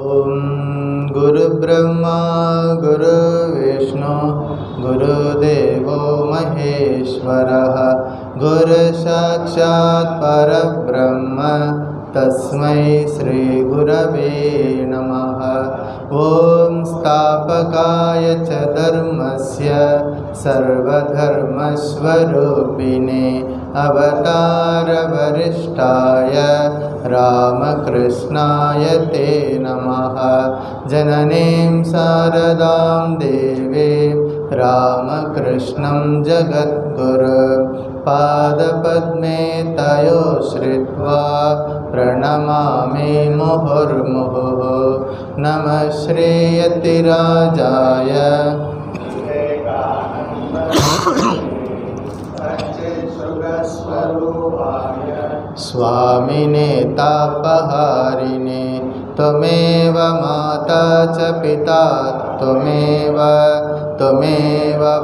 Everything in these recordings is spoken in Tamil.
ओम गुरुब्रह्मा गुरुविष्णु गुरुदेवो महेश्वरः गुरुसाक्षात् परब्रह्म तस्मै श्री गुरवे नमः। ओम स्थापकाय च धर्मस्य सर्वधर्मस्वरूपिणे अवतारवरिष्ठाय रामकृष्णाय ते नमः। जननीं शारदां देवीं रामकृष्णं जगद्गुरु पादपद्मे तयो श्रित्वा प्रणमामि मुहुर्मुहुः। नमः श्रीयतिराजाय स्वामिने तापहारिणे त्वमेव माता च पिता त्वमेव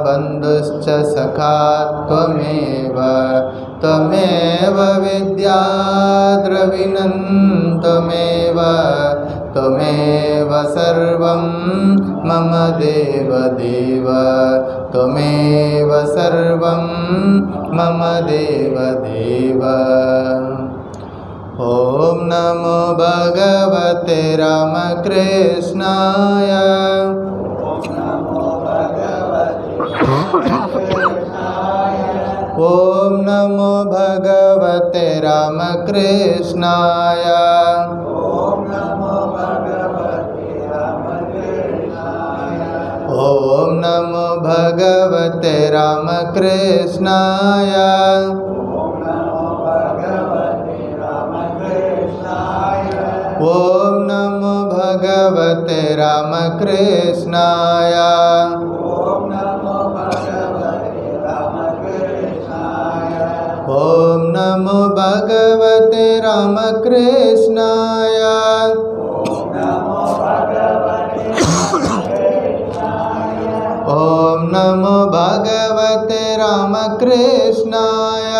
बन्धुश्च सखा त्वमेव विद्याद्रविणं त्वमेव सर्वं मम देवदेव त्वमेव सर्वं मम देवदेव। ओम नमो भगवते रामकृष्णाय ओम नमो भगवते रामकृष्णाय ओम नमो भगवते रामकृष्णाय ओम नमो भगवते रामकृष्णाय ओम नमो भगवते रामकृष्णाय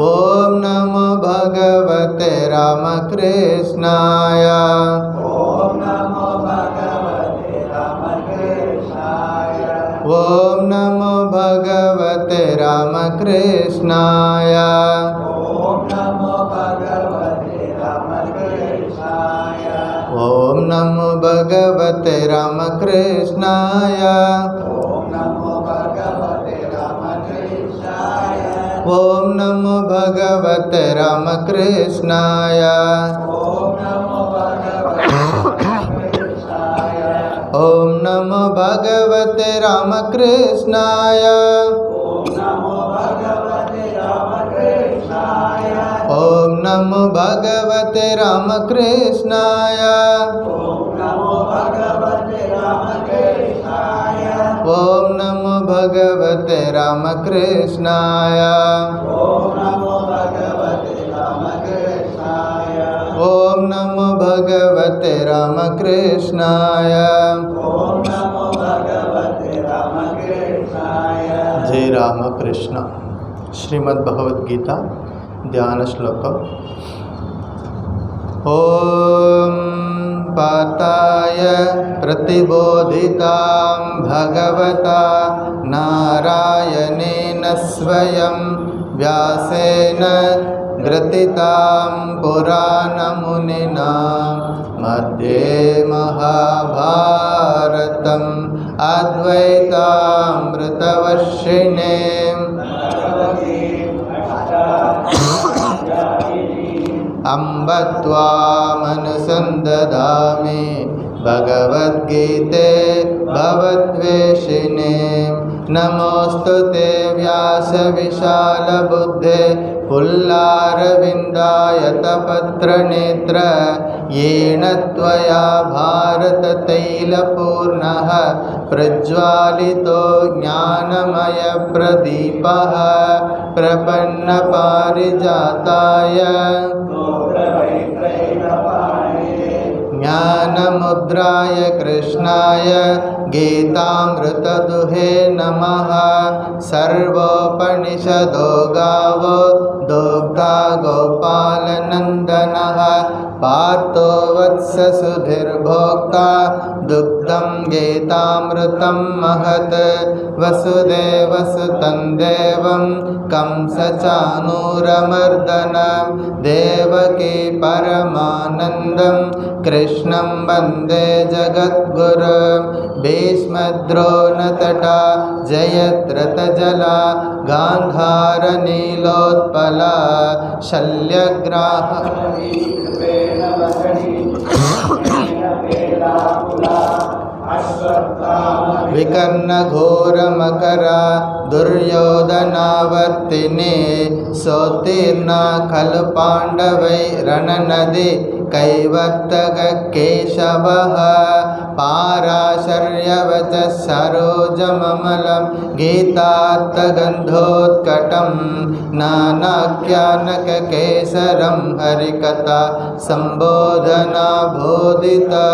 ओम नमो भगवते रामकृष्णाय ओम नमो भगवते रामकृष्णाय ओम नमो भगवते रामकृष्णाय ओम नमो भगवते रामकृष्णाय ओम नमो भगवते रामकृष्णाय ओम नमो भगवते रामकृष्णाय ओम नमो भगवते रामकृष्णाय ओम नमो भगवते रामकृष्णाय ओम नमो भगवते रामकृष्णाय। जय रामकृष्ण। श्रीमद् भगवद गीता ध्यान श्लोकम। ओम पाताय प्रतिबोधितां भगवता नारायणेन स्वयं व्यासेन ग्रथितां पुराणमुनिना मध्ये महाभारतम् अद्वैतामृतवर्षिणे अम्ब त्वामनुसन्दधामि भगवद्गीते भवद्वेषिणे। नमोऽस्तु ते व्यासविशालबुद्धे पुल्लारविन्दायतपत्रनेत्र येन त्वया भारततैलपूर्णः प्रज्वालितो ज्ञानमयप्रदीपः प्रपन्नपारिजाताय ज्ञानमुद्राय कृष्णाय गीतामृतदुहे नमः। सर्वोपनिषदो गावो दोग्धा गोपालनन्दनः। पार्थो वत्स सुधीर्भोक्ता दुग्धं गीतामृतं महत्। वसुदेवसुतं देवं कंसचाणूरमर्दनं देवकी परमानन्दं कृष्णं वन्दे जगद्गुरुं। भीष्मद्रोणतटा जयद्रथजला गान्धारनीलोत्पला शल्यग्राह विकर्णघोरमकरा दुर्योधनावर्तिनी सोत्तीर्णा खलु पाण्डवैरणनदी कैवर्तककेशवः। पाराशर्यवचः सरोजममलं गीतार्थगन्धोत्कटं नानाख्यानककेसरं हरिकथा सम्बोधना बोधिता।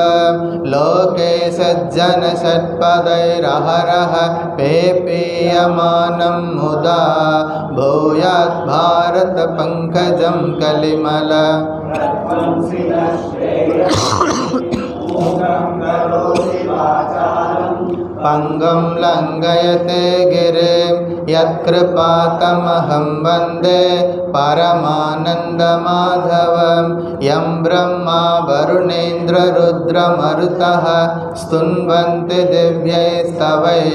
लोके सज्जन षट्पदैरहरः पेपीयमानं मुदा भूयात् भारत पंकजं कलिमल। पंगं लंघयते गिरिं यत्कृपातमहं वन्दे परमानन्दमाधवं। यं ब्रह्मा वरुणेन्द्ररुद्रमरुतः स्तुन्वन्ति दिव्यैस्तवैः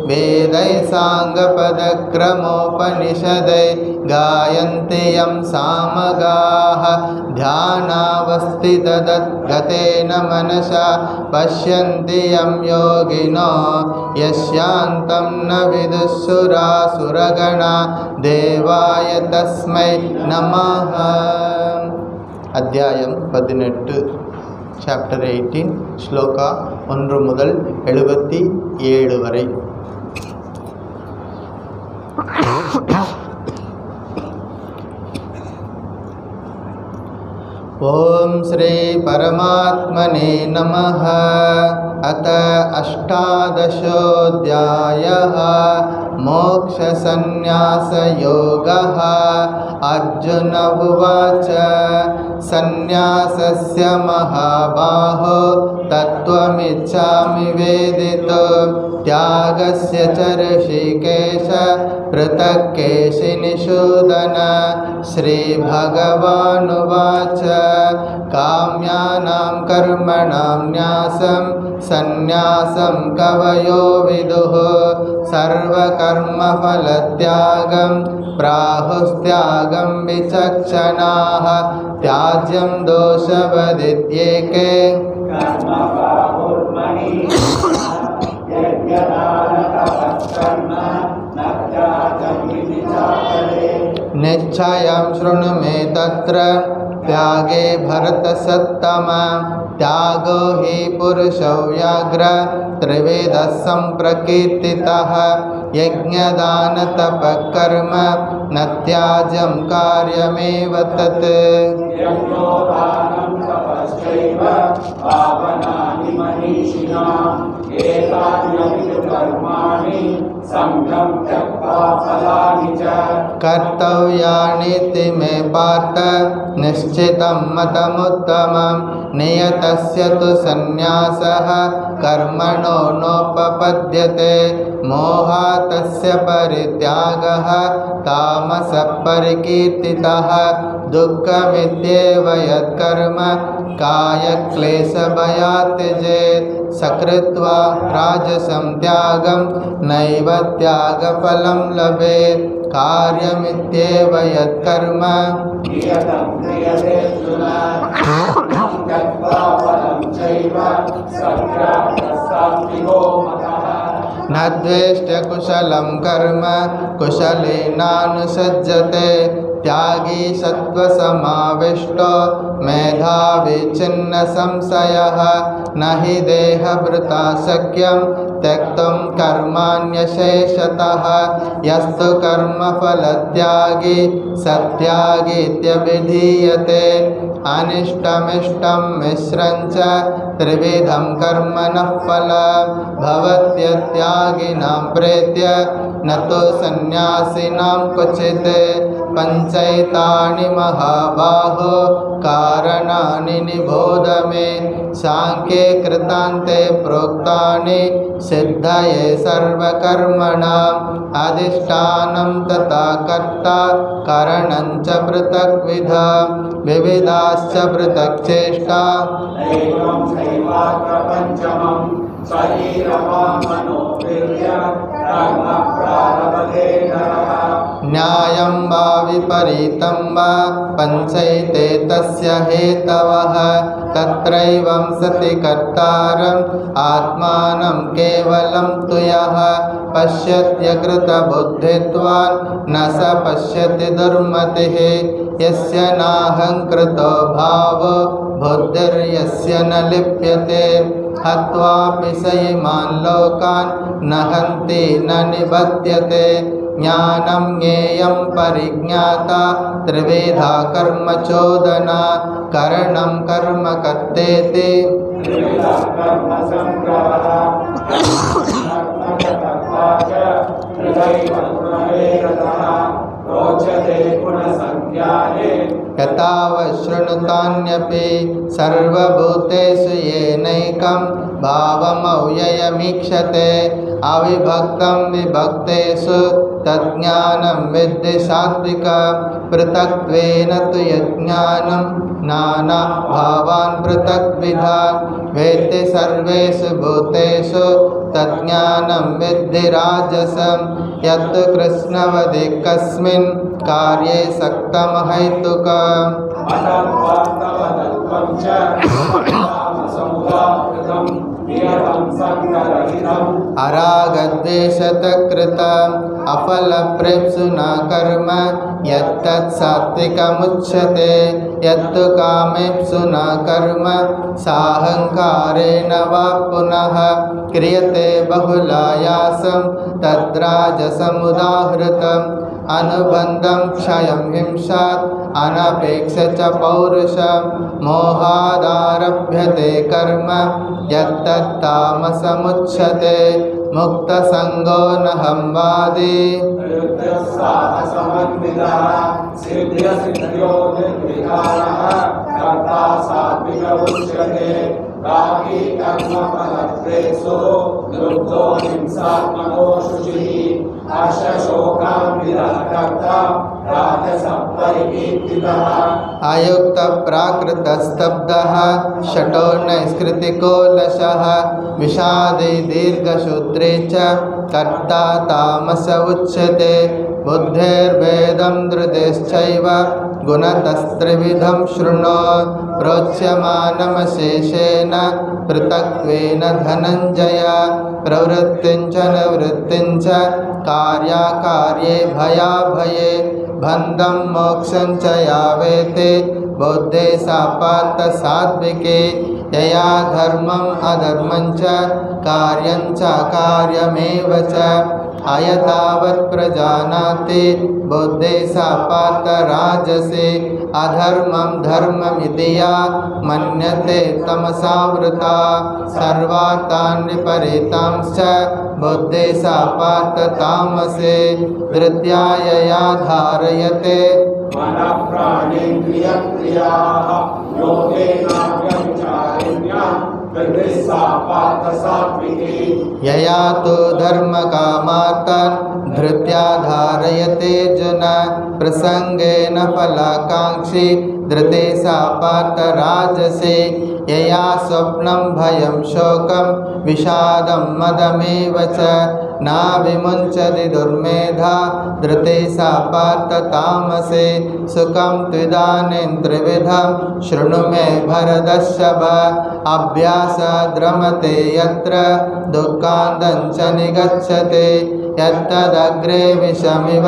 वेदैः साङ्गपदक्रमोपनिषदैः गायन्ति यं सामगाः। ध्यानावस्थितगतेन मनसा पश्यन्ति यं योगिनो यस्यान्तं न विदुःसुरासुरगणा देवाय तस्मै नमः। अध्यायं 18 Chapter 18 श्लोका 1 முதல் 77 வரை. ओम श्री परमात्मने नमः। अथ अष्टादशोऽध्यायः मोक्षसंन्यासयोगः। अर्जुन उवाच संन्यासस्य महाबाहो तत्त्वमिच्छामि वेदितुं त्यागस्य च ऋषिकेश पृथक् केशिनिषूदन। श्रीभगवानुवाच काम्यानां कर्मणां न्यासं सन्न्यासं कवयो विदुः सर्वकर्मफलत्यागं प्राहुस्त्यागं विचक्षणाः। त्याज्यं दोषवदित्येके निश्चयं शृणु मे तत्र त्यागे भरतसत्तमा। त्यागो हि पुरुषो व्याघ्र त्रिविधः सम्प्रकीर्तितः। यज्ञदानतपःकर्म न त्याज्यं कार्यमेव तत्। कर्तव्यानीति मे पार्थ निश्चितं मतमुत्तमं। नियतस्य तु सन्न्यासः कर्मणो नोपपद्यते। मोहात् तस्य परित्यागः तामसः परिकीर्तितः। दुःखमित्येव यत्कर्म कायक्लेशभयात् त्यजेत्। सकृत्वा राजसं त्यागं नैव त्यागफलं लभेत्। कार्यमित्येव यत्कर्म न द्वेष्ट्य कुशलं कर्म कुशलेनानुसज्जते। त्यागी सत्त्वसमाविष्टो मेधावी छिन्न संशयः। न हि देहभृता शक्यं त्यक्तुं कर्माण्यशेषतः यस्तु कर्मफलत्यागी सत्यागीत्यभिधीयते अनिष्टमिष्टं मिश्रं च त्रिविधं कर्मणः फलं भवत्यत्यागिनां प्रेत्य न तु सन्न्यासिनां क्वचित् पञ्चैतानि महाबाहो कारणानि निबोध मे सांख्ये कृतान्ते प्रोक्तानि सिद्धये सर्वकर्मणाम् अधिष्ठानं तथा कर्ता कारणं च पृथग्विधा विविधाश्च पृथक् चेष्टा एवं चैवात्र पञ्चमं शरीरवाङ्मनोवीर्यं कर्म प्रारब्धेनरः न्यायं वा विपरीतं वा पञ्चैते तस्य हेतवः तत्रैवं सति कर्तारम् आत्मानं केवलं तु यः पश्यत्यकृतबुद्धित्वान् न स पश्यति दुर्मतिः यस्य नाहङ्कृतो भावो बुद्धिर्यस्य न लिप्यते हत्वापि स इमान् लोकान् न हन्ति न निबध्यते ज्ञानं ज्ञेयं परिज्ञाता त्रिविधा कर्मचोदना करणं कर्म कर्तेति त्रिविधः कर्म संग्रहः कर्मकर्ता च हृदयं गुणवेदतः रोचते गुणसंज्ञाने यतावशृणुतान्यपि सर्वभूतेषु येनैकं भावमव्ययमीक्षते अविभक्तं विभक्तेषु तज्ज्ञानं विद्धि सात्विकं पृथक्त्वेन तु यज्ञानं नाना भावान् पृथग्विधान् वेत्ति सर्वेषु भूतेषु तज्ज्ञानं विद्धि राजसं यत् कृष्णवदेकस्मिन् कार्ये सक्तमहैतुकम् अतत्त्वं च संवाकृतं नियतं संगरहितम् अरागद्वेषतकृतम् अफलप्रेप्सुना कर्म यत्तत् सात्विकमुच्यते यत्तु कामेप्सुना कर्म साहङ्कारेण वा पुनः क्रियते बहुलायासं तद्राजसमुदाहृतम् अनुबन्धं क्षयं हिंसात् अनपेक्ष च पौरुषं मोहादारभ्यते कर्म यत्तत्तामसमुच्यते मुक्तसङ्गो नहं वादी साहसमन्वितः सिद्ध्यसिद्ध्यो निर्विकारः कर्ता सात्विक उच्यते रागी कर्मफलप्रेषु लुब्धो हिंसात्मको शुचिः हर्षशोकान्वितः कर्ता राजसः परिकीर्तितः अयुक्तप्राकृतस्तब्धः शठो नैष्कृतिको लशः विषादी दीर्घशूद्रे च कर्ता तामस उच्यते बुद्धेर्भेदं धृतेश्चैव गुणतस्त्रिविधं शृणु प्रोच्यमानमशेषेण पृथक्त्वेन धनञ्जय प्रवृत्तिं च निवृत्तिं च कार्याकार्ये भयाभये बन्धं मोक्षं च यावेते बौद्धे सापात सात्विके यया धर्मम् अधर्मं च कार्यं च कार्यमेव च अयतावत् प्रजानाति बुद्धे सापात राजसे अधर्मं धर्ममिति या मन्यते तमसावृता सर्वार्थान् विपरीतांश्च बुद्धे सापात तामसे धृत्यायया धारयते मनः प्राणेन्द्रियक्रियाः योगेनाव्यभिचारिण्या प्रवृत्तिः सात्विकी यया तु धर्मकामार्थान् धृत्या धारयते अर्जुन प्रसंगेन फलाकांक्षी धृते सापात राजसे यया स्वप्नं भयं शोकं विषादं मदमेव च न विमुञ्चति दुर्मेधा धृते सापात तामसे सुखं त्विदानीं त्रिविधं शृणु मे भरतर्षभ अभ्यासाद् रमते यत्र दुःखान्तञ्च निगच्छते यत्तदग्रे विषमिव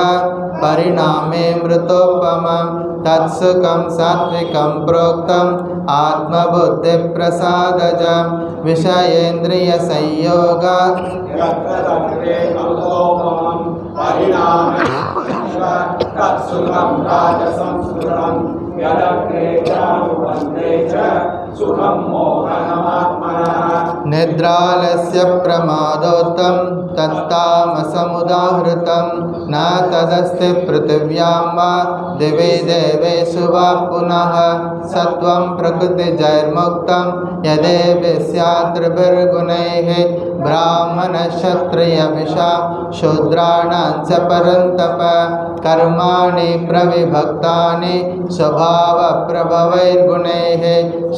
परिणामे मृतोपमं तत्सुखं सात्विकं प्रोक्तम् आत्मबुद्धिप्रसादजं विषयेन्द्रियसंयोगात् यत्तदग्रे अमृतोपमं परिणामे तत्सुखं राजसंस्कृतं यदग्रे चानुबन्धे च सुखं मोहनमात्मनः निद्रालस्य प्रमादोत्तं तत्तामसमुदाहृतं न तदस्ति पृथिव्यां वा दिवि देवेषु वा पुनः सत्वं प्रकृतिजैर्मुक्तं यदेव स्याद्रिभिर्गुणैः ब्राह्मणक्षत्रियविषा शूद्राणां च परन्तप कर्माणि प्रविभक्तानि स्वभावप्रभवैर्गुणैः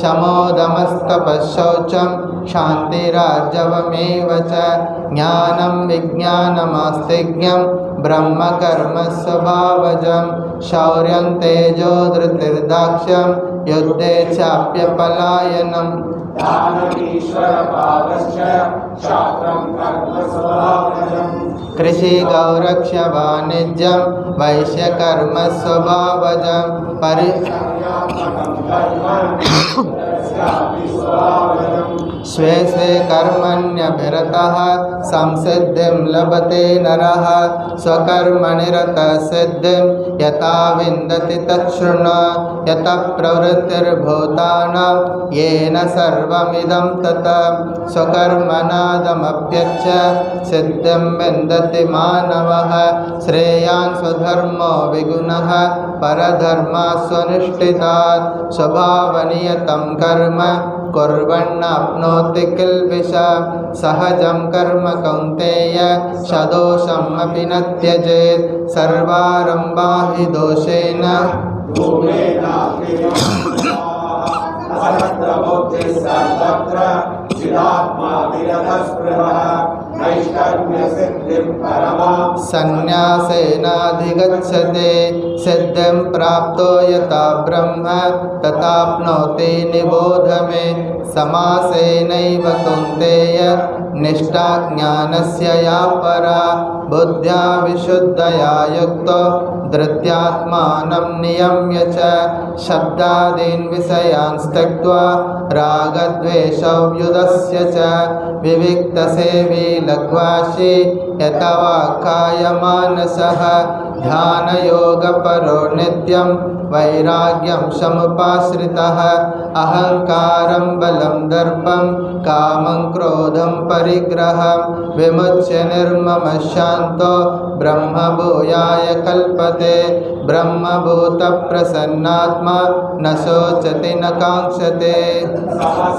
शमोदमस्तपःशौचं क्षान्तिरार्जवमेव च ज्ञानं विज्ञानमास्तिज्ञं ब्रह्मकर्मस्वभावजं शौर्यं तेजो धृतिर्दाक्ष्यं युद्धे चाप्यपलायनम् दानमीश्वरभावश्च शास्त्रं कर्म स्वभावजम् कृषिगौरक्ष्यवाणिज्यं वैश्यकर्मस्वभावजं कर्यात्मकं कर्म तस्यापि स्वभावजम् स्वे स्वे कर्मण्यभिरतः संसिद्धिं लभते नरः स्वकर्मनिरतः सिद्धिं यथा विन्दति तच्छृणु यतः प्रवृत्तिर्भूतानां येन सर्वमिदं ततः स्वकर्मणादमप्यच्च सिद्धिं विन्दति मानवः श्रेयान् स्वधर्मो विगुणः परधर्मास्वनुष्ठितात् स्वभावनियतं कर्म कुर्वन्नाप्नोति किल्बिषम् सहजं कर्म कौन्तेय सदोषमपि न त्यजेत् सर्वारम्भा हि दोषेण सर्वत्र चिदात्मा विरधस्पृहः नैष्कर्म्यसिद्धिं परमां संन्यासेनाधिगच्छते सिद्धिं प्राप्तो यथा ब्रह्म तथाप्नोति निबोध मे समासेनैव कौन्तेय निष्ठा ज्ञानस्य या परा बुद्ध्या विशुद्धया युक्तो धृत्यात्मानं नियम्य च शब्दादीन् विषयान् त्यक्त्वा रागद्वेषव्युधस्य च विविक्तसेवी लघ्वाशी यतवा कायमानसः ध्यानयोगपरो नित्यं वैराग्यं समुपाश्रितः अहङ्कारं बलं दर्पं कामं क्रोधं परिग्रहं विमुच्य निर्ममः शान्तो ब्रह्मभूयाय कल्पते ब्रह्मभूतप्रसन्नात्मा न शोचति न काङ्क्षते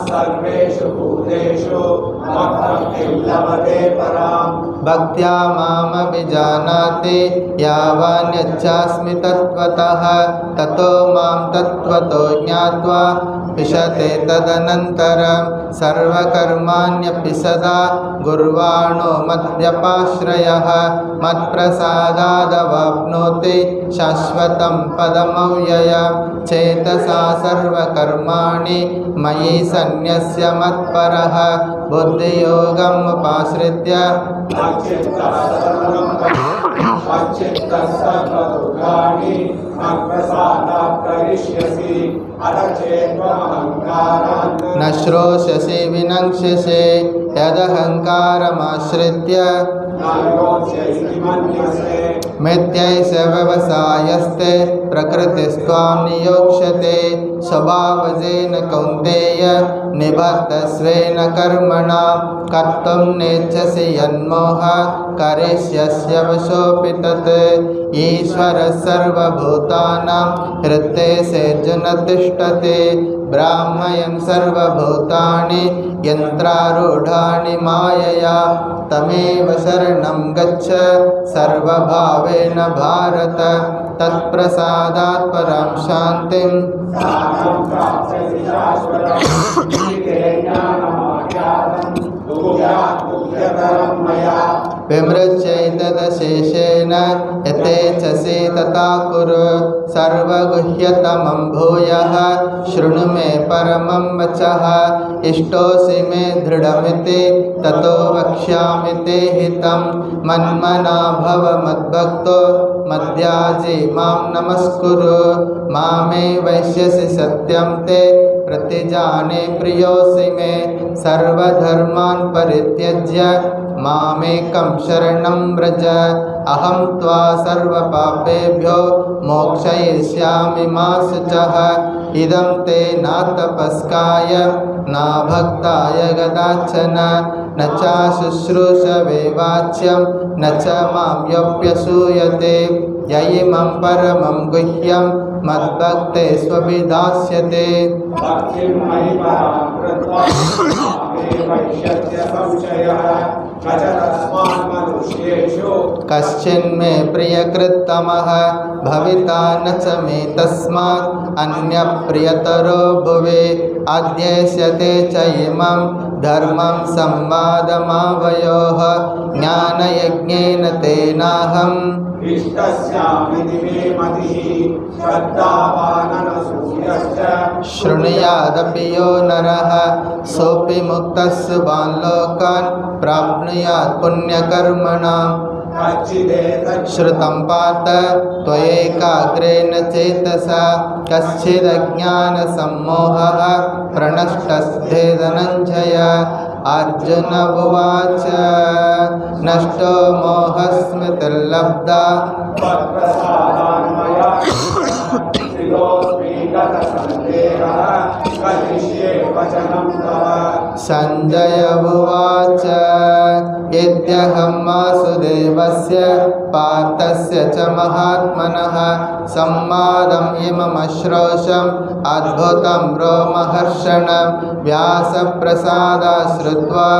सर्वेषु भूतेषु मद्भक्तिं लभते पराम् भक्त्या मामभिजानाति यावान्यच्चास्मि तत्त्वतः ततो मां तत्त्वतो ज्ञात्वा विशते तदनन्तरं सर्वकर्माण्यपि सदा गुर्वाणो मद्व्यपाश्रयः मत्प्रसादादवाप्नोति शाश्वतं पदमव्ययं चेतसा सर्वकर्माणि मयि सन्न्यस्य मत्परः बुद्धियोगम् उपाश्रित्य मच्चित्तः सर्वदुर्गाणि मत्प्रसादात् करिष्यसि अथ चेत्त्वमहङ्कारान् न श्रोष्यसि विनङ्क्ष्यसि यदहङ्कारमाश्रित्य न योत्स्यसि मन्यसे मिथ्यैष व्यवसायस्ते प्रकृतिस्त्वां नियोक्ष्यते स्वभावजेन कौन्तेय निबद्धस्वेन कर्मणा कर्तुं नेच्छसि यन्मोहात् करिष्यस्य वशोऽपि तत् ईश्वरः सर्वभूतानां हृद्देशेऽर्जुन तिष्ठति ब्राह्मयं सर्वभूतानि यन्त्रारूढानि मायया तमेव शरणं गच्छ सर्वभावेन भारत तत्प्रसादात् परां शान्तिं साधं प्राप्स्यसि शाश्वतं ज्ञानमाख्यातं दुःख्यात् दुःख्यतरं मया विमृच्यैतदशेषेण यथेच्छसि तथा कुरु सर्वगुह्यतमं भूयः शृणु मे परमं वचः इष्टोऽसि मे दृढमिति ततो वक्ष्यामि ते हितं मन्मना भव मद्भक्तो मद्याजी मां नमस्कुरु मामे वैश्यसि सत्यं ते प्रतिजाने प्रियोऽसि मे सर्वधर्मान् परित्यज्य मामेकं शरणं व्रज अहं त्वा सर्वपापेभ्यो मोक्षयिष्यामि मा शुचः इदं ते न तपस्काय न भक्ताय कदाचन न च शुश्रूषवे वाच्यं न च मां योऽप्यसूयते य इमं परमं गुह्यं मद्भक्ते स्वभिधास्यते भक्तिं मयि परां कृत्वा मे वैश्यस्य संशयः न च तस्मात् मनुष्येषु कश्चिन्मे प्रियकृत्तमः भविता न च मे तस्मात् अन्यप्रियतरो भुवि अध्येष्यते च इमं धर्मं संवादमावयोः ज्ञानयज्ञेन तेनाहम् इष्टस्यामिति मे मतिः श्रद्धावाननसूयश्च शृणुयादपि यो नरः सोऽपि मुक्तः शुभान् लोकान् प्राप्नुयात् पुण्यकर्मणाम् श्रुतं पार्थ त्वयैकाग्रेण चेतसा कश्चिदज्ञानसम्मोहः प्रणष्टस्ते धनञ्जय अर्जुन उवाच नष्टो मोहस्मृतिर्लब्धा त्वत्प्रसादान्मया स्थितोऽस्मि गतसन्देहः करिष्ये वचनं तव संजय उवाच यद्यहं वासुदेवस्य पार्थस्य च महात्मनः संवादम् इममश्रौषम् अद्भुतं रोमहर्षणं व्यासप्रसादात् श्रुत्वा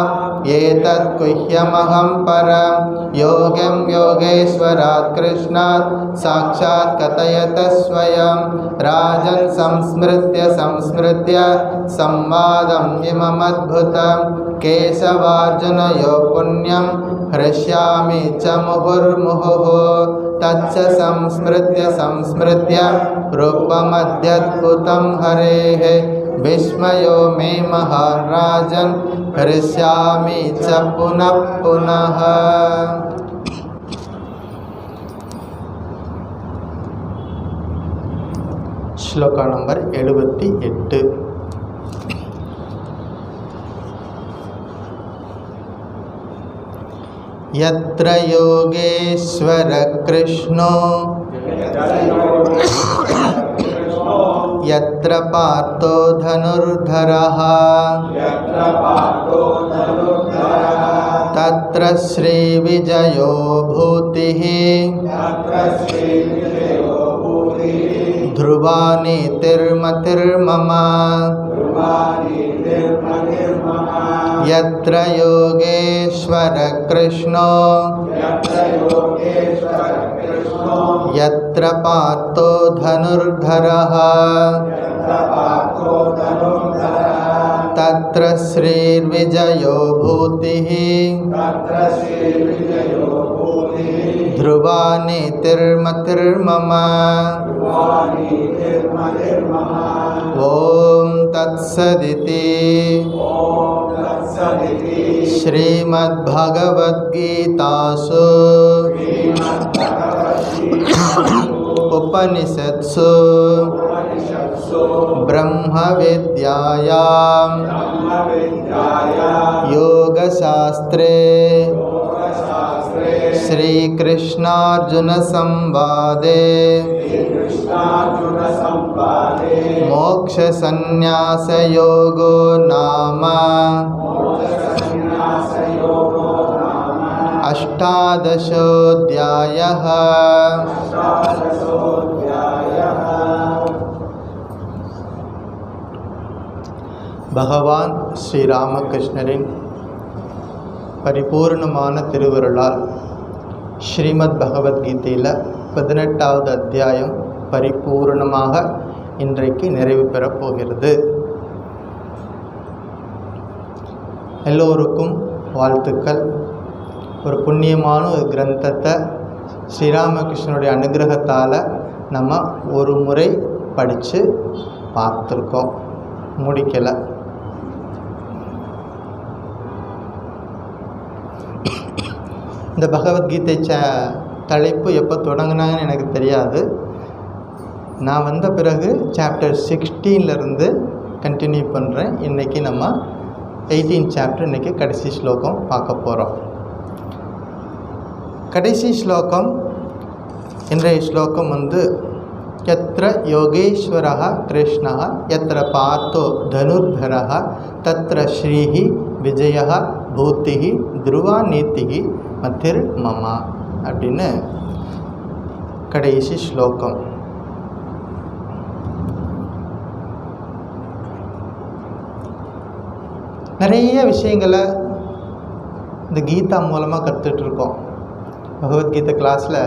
एतत् गुह्यमहं परं योगं योगेश्वरात् कृष्णात् साक्षात् कथयत स्वयं राजन् संस्मृत्य संवादम् इममद्भुतं केशवार्जुनयोः पुण्यं हृष्यामि च मुहुर्मुहुः तच्च संस्मृत्य रूपमद्यद्भुतं हरेः विस्मयो मे महान् राजन् हृष्यामि च पुनः पुनः। श्लोक नंबर 78। यत्र योगेश्वर कृष्णो यत्र पार्थो धनुर्धरः तत्र श्रीविजयो भूतिः ध्रुवा नीतिर्मतिर्मम यत्र योगेश्वर कृष्णो यत्र पार्थो धनुर्धरः तत्र श्रीर्विजयो भूतिः ध्रुवा नीतिर्मतिर्मम। ॐ तत्सदिति श्रीमद्भगवद्गीतासु उपनिषत्सु ब्रह्मविद्यायां योगशास्त्रे श्रीकृष्णार्जुन संवादे मोक्षसंन्यासयोगो नाम अष्टादशोऽध्यायः। பகவான் ஸ்ரீராமகிருஷ்ணரின் பரிபூர்ணமான திருவருளால் ஸ்ரீமத் பகவத்கீதையில் 18வது அத்தியாயம் பரிபூர்ணமாக இன்றைக்கு நிறைவு பெறப் போகிறது. எல்லோருக்கும் வாழ்த்துக்கள். ஒரு புண்ணியமான ஒரு கிரந்தத்தை ஸ்ரீராமகிருஷ்ணனுடைய அனுகிரகத்தால் நம்ம ஒரு முறை படித்து பார்த்துருக்கோம், முடிக்கலை. இந்த பகவத்கீதை தலைப்பு எப்போ தொடங்கினாங்கன்னு எனக்கு தெரியாது. நான் வந்த பிறகு சாப்டர் 16 கண்டினியூ பண்ணுறேன். இன்றைக்கி நம்ம 18 சாப்டர், இன்றைக்கி கடைசி ஸ்லோகம் பார்க்க போகிறோம். கடைசி ஸ்லோகம், இன்றைய ஸ்லோகம் யத்ர யோகேஸ்வரः கிருஷ்ணः யத்ர பார்த்தோ தனுர்தரः தத்ர ஸ்ரீஹி விஜயः பூத்திஹி துருவா நீத்திஹி மத்திர் மமா அப்படின்னு கடைசி ஸ்லோகம். நிறைய விஷயங்களை இந்த கீதா மூலமாக கற்றுட்ருக்கோம். பகவத்கீதை கிளாஸில்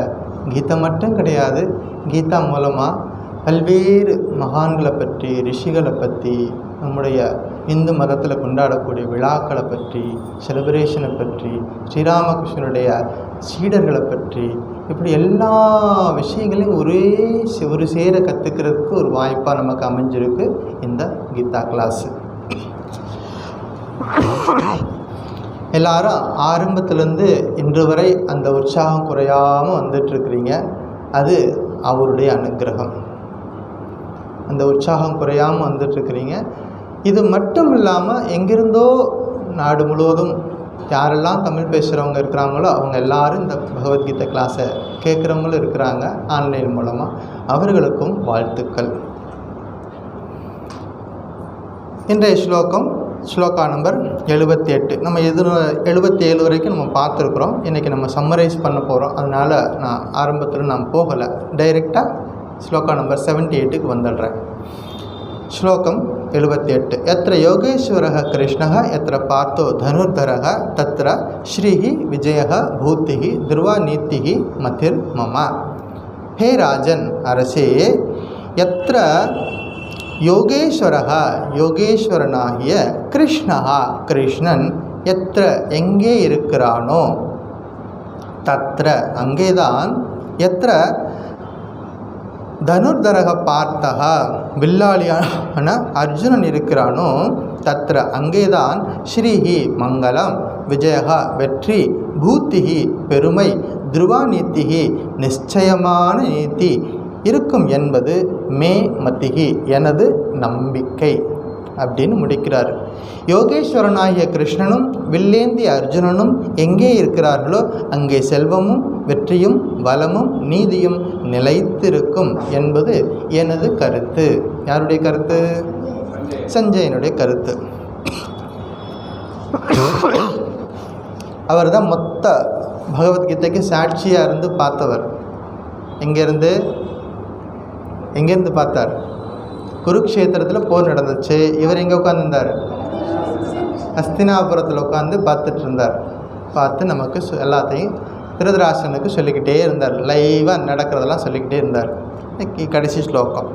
கீதை மட்டும் கிடையாது, கீதா மூலமாக பல்வேறு மகான்களை பற்றி, ரிஷிகளை பற்றி, நம்முடைய இந்து மதத்தில் கொண்டாடக்கூடிய விழாக்களை பற்றி, செலிப்ரேஷனை பற்றி, ஸ்ரீராமகிருஷ்ணனுடைய சீடர்களை பற்றி, இப்படி எல்லா விஷயங்களையும் ஒரு சேர கற்றுக்கிறதுக்கு ஒரு வாய்ப்பாக நமக்கு அமைஞ்சிருக்கு இந்த கீதா கிளாஸு. எல்லாரும் ஆரம்பத்துலேருந்து இன்று வரை அந்த உற்சாகம் குறையாமல் வந்துட்டுருக்குறீங்க. அது அவருடைய அனுகிரகம். அந்த உற்சாகம் குறையாமல் வந்துட்டுருக்குறீங்க. இது மட்டும் இல்லாமல் எங்கிருந்தோ நாடு முழுவதும் யாரெல்லாம் தமிழ் பேசுகிறவங்க இருக்கிறாங்களோ அவங்க எல்லாரும் இந்த பகவத்கீதை கிளாஸை கேட்குறவங்களும் இருக்கிறாங்க ஆன்லைன் மூலமாக. அவர்களுக்கும் வாழ்த்துக்கள். இன்றைய ஸ்லோகா நம்பர் 78. நம்ம 77 வரைக்கும் நம்ம பார்த்துருக்குறோம். இன்றைக்கி நம்ம சம்மரைஸ் பண்ண போகிறோம். அதனால் நான் ஆரம்பத்தில் நான் போகலை, டைரெக்டாக ஸ்லோகா நம்பர் 78க்கு வந்துடுறேன். ஸ்லோகம் 78. யத்ர யோகேஸ்வரः கிருஷ்ணः யத்ர பார்த்தோ தனுர்தரः தத்ர ஸ்ரீஹி விஜயः பூத்திஹி துருவா நீத்திஹி மத்திர் மம. ஹே ராஜன் அரசே, யத்ர யோகேஸ்வரः யோகேஸ்வரனாகிய கிருஷ்ணஹா கிருஷ்ணன் எத்திர எங்கே இருக்கிறானோ, தத்ர அங்கேதான், எத்திர தனுர்தரக பார்த்தக வில்லாளியான அர்ஜுனன் இருக்கிறானோ, தத்ர அங்கேதான் ஸ்ரீஹி மங்களம், விஜயகா வெற்றி, பூத்திஹி பெருமை, துருவா நீத்திஹி நிச்சயமான நீதி இருக்கும் என்பது மே மத்திகி எனது நம்பிக்கை அப்படின்னு முடிக்கிறார். யோகேஸ்வரனாகிய கிருஷ்ணனும் வில்லேந்திய அர்ஜுனனும் எங்கே இருக்கிறார்களோ அங்கே செல்வமும் வெற்றியும் வளமும் நீதியும் நிலைத்திருக்கும் என்பது எனது கருத்து. யாருடைய கருத்து? சஞ்சயனுடைய கருத்து. அவர் தான் மொத்த பகவத்கீதைக்கு சாட்சியாக இருந்து பார்த்தவர். எங்கேருந்து பார்த்தார்? குருக்ஷேத்திரத்தில் போர் நடந்துச்சு. இவர் எங்கே உட்காந்துருந்தார்? அஸ்தினாபுரத்தில் உட்காந்து பார்த்துட்டு இருந்தார். பார்த்து நமக்கு எல்லாத்தையும் திருதராஷ்டிரனுக்கு சொல்லிக்கிட்டே இருந்தார். லைவாக நடக்கிறதெல்லாம் சொல்லிக்கிட்டே இருந்தார். கடைசி ஸ்லோகம்.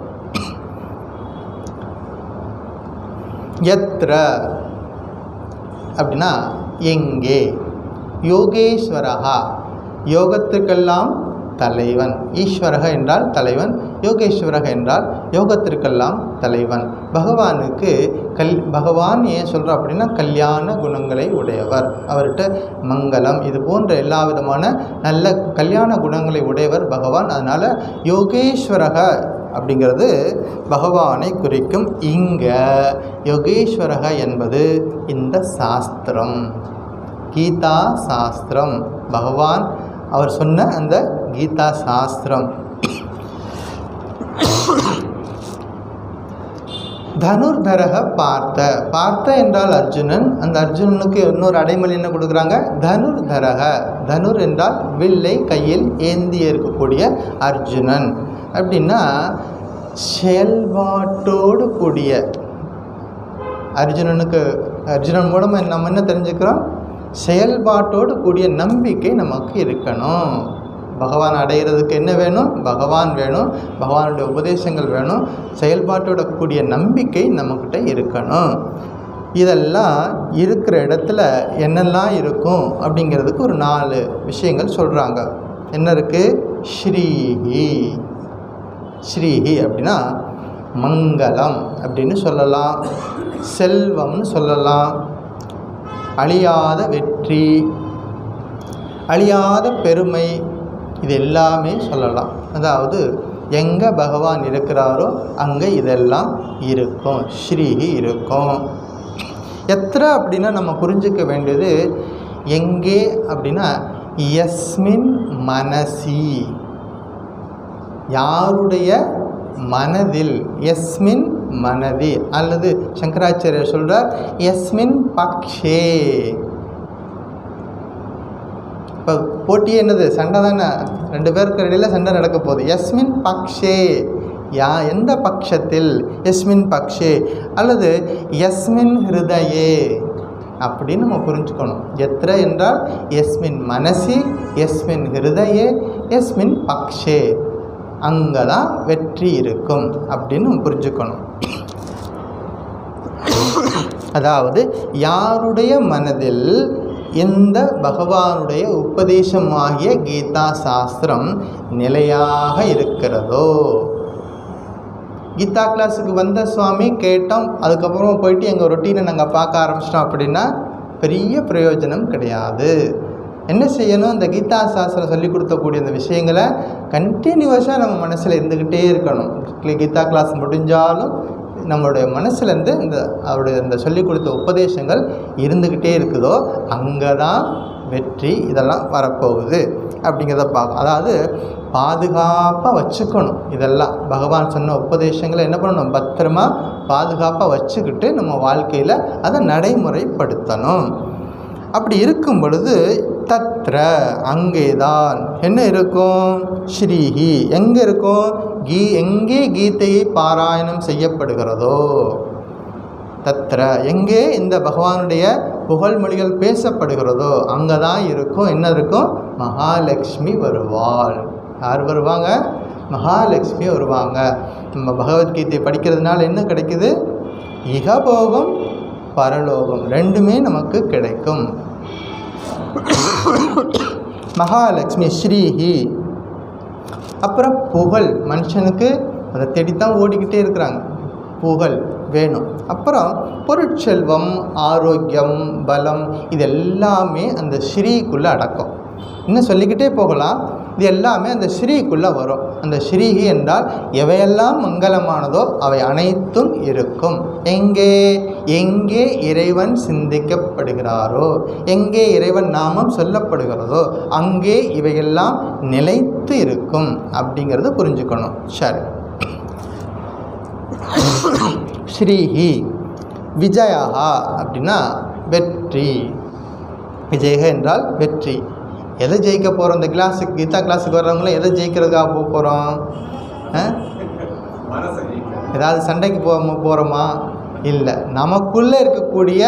யத்ர அப்படின்னா எங்கே, யோகேஸ்வரஹா யோகத்துக்கெல்லாம் தலைவன், ஈஸ்வரக என்றால் தலைவன், யோகேஸ்வரக என்றால் யோகத்திற்கெல்லாம் தலைவன். பகவானுக்கு பகவான் ஏன் சொல்கிறோம் அப்படின்னா கல்யாண குணங்களை உடையவர், அவர்கிட்ட மங்களம் இது போன்ற எல்லா விதமான நல்ல கல்யாண குணங்களை உடையவர் பகவான். அதனால் யோகேஸ்வரக அப்படிங்கிறது பகவானை குறிக்கும். இங்கே யோகேஸ்வரக என்பது இந்த சாஸ்திரம், கீதா சாஸ்திரம், பகவான் அவர் சொன்ன அந்த கீதா சாஸ்திரம். தனுர்தரக பார்த்த என்றால் அர்ஜுனன். அந்த அர்ஜுனனுக்கு இன்னொரு அடைமொழி என்ன கொடுக்குறாங்க? தனுர்தரக. தனுர் என்றால் வில்லை கையில் ஏந்தி இருக்கக்கூடிய அர்ஜுனன். அப்படின்னா செயல்பாட்டோடு கூடிய அர்ஜுனன் மூலமாக நம்ம என்ன தெரிஞ்சுக்கிறோம்? செயல்பாட்டோடு கூடிய நம்பிக்கை நமக்கு இருக்கணும். பகவான் அடைகிறதுக்கு என்ன வேணும்? பகவான் வேணும், பகவானுடைய உபதேசங்கள் வேணும், செயல்பாட்டோட கூடிய நம்பிக்கை நம்மக்கிட்ட இருக்கணும். இதெல்லாம் இருக்கிற இடத்துல என்னெல்லாம் இருக்கும் அப்படிங்கிறதுக்கு ஒரு 4 விஷயங்கள் சொல்கிறாங்க. என்ன இருக்குது? ஸ்ரீஹி. ஸ்ரீஹி அப்படின்னா மங்களம் அப்படின்னு சொல்லலாம், செல்வம்னு சொல்லலாம், அழியாத வெற்றி, அழியாத பெருமை, இது எல்லாமே சொல்லலாம். அதாவது எங்கே பகவான் இருக்கிறாரோ அங்கே இதெல்லாம் இருக்கும், ஸ்ரீஹி இருக்கும். எத்திர அப்படின்னா நம்ம புரிஞ்சிக்க வேண்டியது எங்கே அப்படின்னா யஸ்மின் மனசி, யாருடைய மனதில், யஸ்மின் மனதி, அல்லது சங்கராச்சாரியர் சொல்கிறார் யஸ்மின் பக்ஷே. இப்போ போட்டியே என்னது? சண்டை தானே, 2 பேருக்கு இடையில் சண்டை நடக்க போகுது. யஸ்மின் பக்ஷே, எந்த பட்சத்தில், யஸ்மின் பக்ஷே அல்லது யஸ்மின் ஹிருதயே அப்படின்னு நம்ம புரிஞ்சுக்கணும். எத்திர என்றால் யஸ்மின் மனசி, யஸ்மின் ஹிருதயே, யஸ்மின் பக்ஷே, அங்கே தான் வெற்றி இருக்கும் அப்படின்னு நம்ம புரிஞ்சுக்கணும். அதாவது யாருடைய மனதில் இந்த பகவானுடைய உபதேசமாகிய கீதா சாஸ்திரம் நிலையாக இருக்கிறதோ. கீதா கிளாஸுக்கு வந்த சுவாமி கேட்டோம், அதுக்கப்புறம் போயிட்டு எங்கள் ரொட்டீனை நாங்கள் பார்க்க ஆரம்பிச்சிட்டோம் அப்படின்னா பெரிய பிரயோஜனம் கிடையாது. என்ன செய்யணும்? இந்த கீதா சாஸ்திரம் சொல்லி கொடுத்தக்கூடிய அந்த விஷயங்களை கண்டினியூஸாக நம்ம மனசில் இருந்துக்கிட்டே இருக்கணும். கீதா கிளாஸ் முடிஞ்சாலும் நம்மளுடைய மனசுலேருந்து அவருடைய இந்த சொல்லிக் கொடுத்த உபதேசங்கள் இருந்துக்கிட்டே இருக்குதோ அங்கே தான் வெற்றி இதெல்லாம் வரப்போகுது அப்படிங்கிறத பார்க்கணும். அதாவது பாதுகாப்பாக வச்சுக்கணும். இதெல்லாம் பகவான் சொன்ன உபதேசங்களை என்ன பண்ணணும்? பத்திரமா பாதுகாப்பாக வச்சுக்கிட்டு நம்ம வாழ்க்கையில் அதை நடைமுறைப்படுத்தணும். அப்படி இருக்கும் பொழுது தத்ர அங்கேதான் என்ன இருக்கும்? ஸ்ரீஹி எங்கே இருக்கும்? எங்கே கீதையை பாராயணம் செய்யப்படுகிறதோ, தத்ர எங்கே இந்த பகவானுடைய புகழ்மொழிகள் பேசப்படுகிறதோ அங்கே தான் இருக்கும். என்ன இருக்கும்? மகாலட்சுமி வருவாள். யார் வருவாங்க? மகாலட்சுமி வருவாங்க. நம்ம பகவத்கீதை படிக்கிறதுனால என்ன கிடைக்குது? இகபோகம் பரலோகம் ரெண்டுமே நமக்கு கிடைக்கும். மகாலட்சுமி ஸ்ரீஹி. அப்புறம் புகழ், மனுஷனுக்கு அதை தேடித்தான் ஓடிக்கிட்டே இருக்கிறாங்க, புகழ் வேணும். அப்புறம் பொருட்செல்வம், ஆரோக்கியம், பலம், இது எல்லாமே அந்த ஸ்ரீக்குள்ளே அடக்கம். இன்னும் சொல்லிக்கிட்டே போகலாம். இது எல்லாமே அந்த ஸ்ரீக்குள்ளே வரும். அந்த ஸ்ரீஹி என்றால் எவையெல்லாம் மங்களமானதோ அவை அனைத்தும் இருக்கும். எங்கே இறைவன் சிந்திக்கப்படுகிறாரோ, எங்கே இறைவன் நாமம் சொல்லப்படுகிறதோ அங்கே இவையெல்லாம் நிலைத்து இருக்கும் அப்படிங்கிறத புரிஞ்சுக்கணும். சரி. ஸ்ரீஹி விஜயா அப்படின்னா வெற்றி. விஜய என்றால் வெற்றி. எதை ஜெயிக்க போகிறோம்? இந்த கிளாஸுக்கு, கீதா கிளாஸுக்கு வர்றவங்களும் எதை ஜெயிக்கிறதுக்காக போக போகிறோம்? ஏதாவது சண்டைக்கு போகிறோமா? இல்லை. நமக்குள்ளே இருக்கக்கூடிய